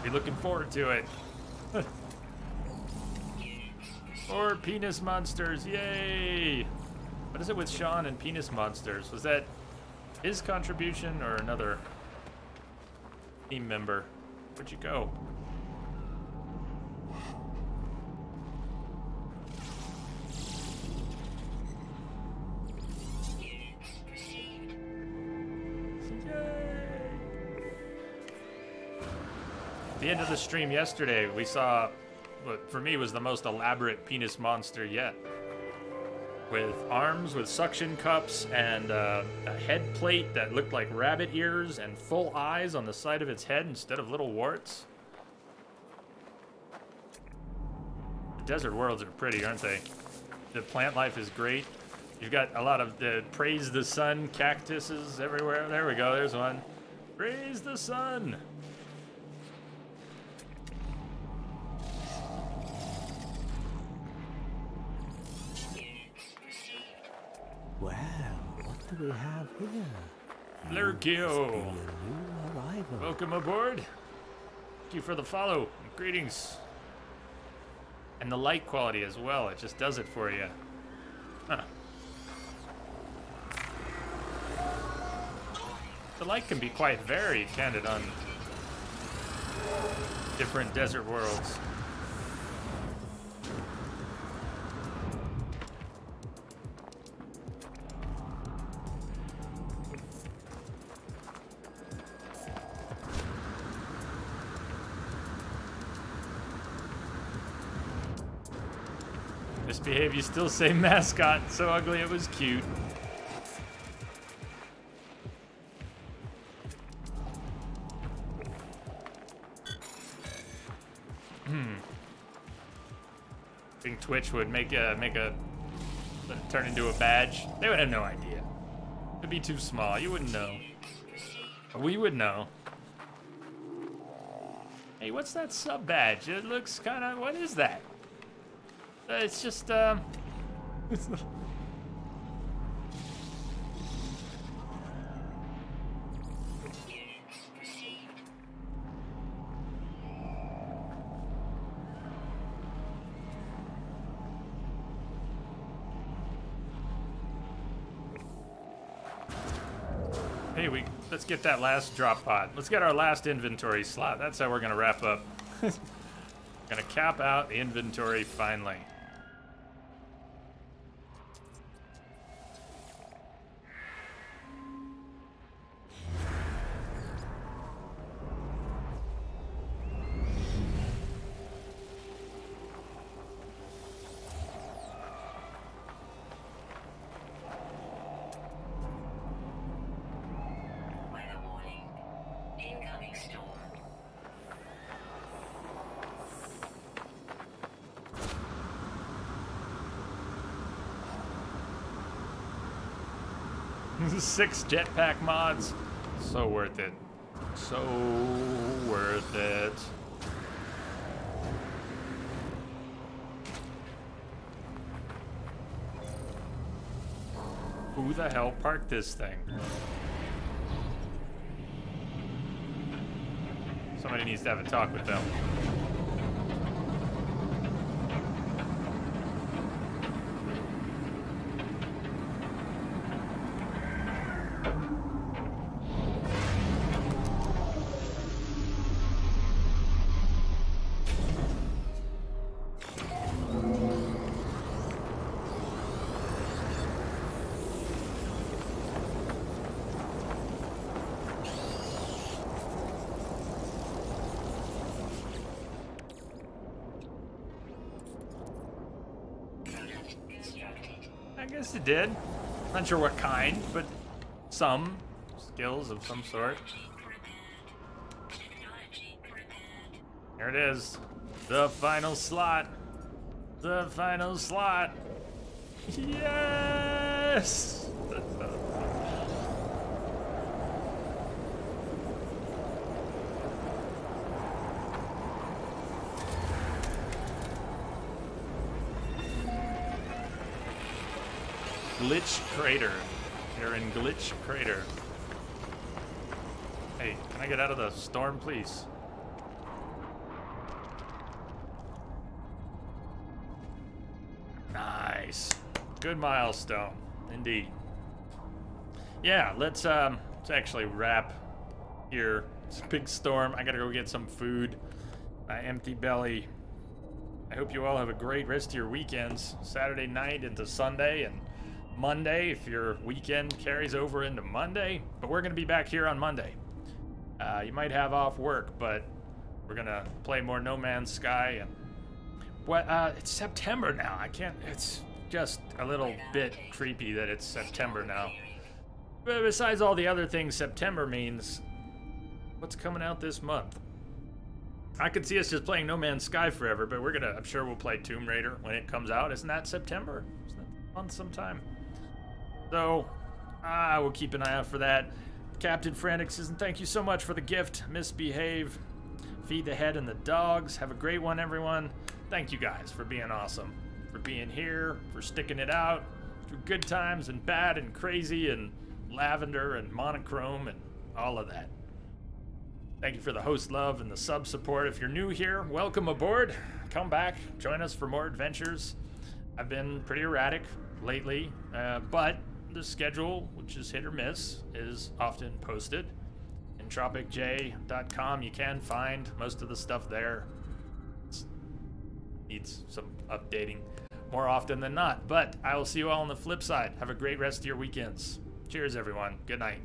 Be looking forward to it. Or penis monsters, yay! What is it with Sean and penis monsters? Was that his contribution or another team member? Where'd you go? At the end of the stream yesterday, we saw what for me was the most elaborate penis monster yet. With arms with suction cups and a head plate that looked like rabbit ears and full eyes on the side of its head instead of little warts. The desert worlds are pretty, aren't they? The plant life is great. You've got a lot of the praise the sun cactuses everywhere. There we go, there's one. Praise the sun. Well, what do we have here? Lurkio. Must be a new arrival. Welcome aboard. Thank you for the follow. Greetings. And the light quality as well. It just does it for you. Huh. The light can be quite varied, can't it, on different desert worlds. Misbehave, you still say mascot. So ugly it was cute. I think Twitch would make a turn into a badge. They would have no idea. It'd be too small. You wouldn't know. We would know. Hey, what's that sub badge? It looks kind of. What is that? It's just Hey, let's get that last drop pod. Let's get our last inventory slot. That's how we're gonna wrap up. Gonna cap out the inventory finally. Weather warning. Incoming storm. Six jetpack mods. So worth it. So worth it. Who the hell parked this thing? Somebody needs to have a talk with them. Product constructed. I guess it did. Not sure what kind, but some skills of some sort. Technology prepared. Here it is. The final slot. The final slot. Yes! Glitch Crater. You're in Glitch Crater. Hey, can I get out of the storm, please? Nice. Good milestone, indeed. Yeah, let's actually wrap here. It's a big storm. I gotta go get some food. Empty belly. I hope you all have a great rest of your weekends. Saturday night into Sunday and Monday if your weekend carries over into Monday. But we're gonna be back here on Monday. You might have off work, but we're gonna play more No Man's Sky. And what? It's September now. I can't. It's just a little bit creepy that it's September now. But besides all the other things September means, what's coming out this month? I could see us just playing No Man's Sky forever, but I'm sure we'll play Tomb Raider when it comes out. Isn't that September? Isn't that the month sometime? So, we'll keep an eye out for that. Captain Frantic says, and thank you so much for the gift. Misbehave. Feed the head and the dogs. Have a great one, everyone. Thank you guys for being awesome. For being here, for sticking it out. Through good times and bad and crazy and lavender and monochrome and all of that. Thank you for the host love and the sub support. If you're new here, welcome aboard. Come back, join us for more adventures. I've been pretty erratic lately, but the schedule, which is hit or miss, is often posted. Entropicj.com, you can find most of the stuff there. It needs some updating more often than not, but I will see you all on the flip side. Have a great rest of your weekends. Cheers, everyone. Good night.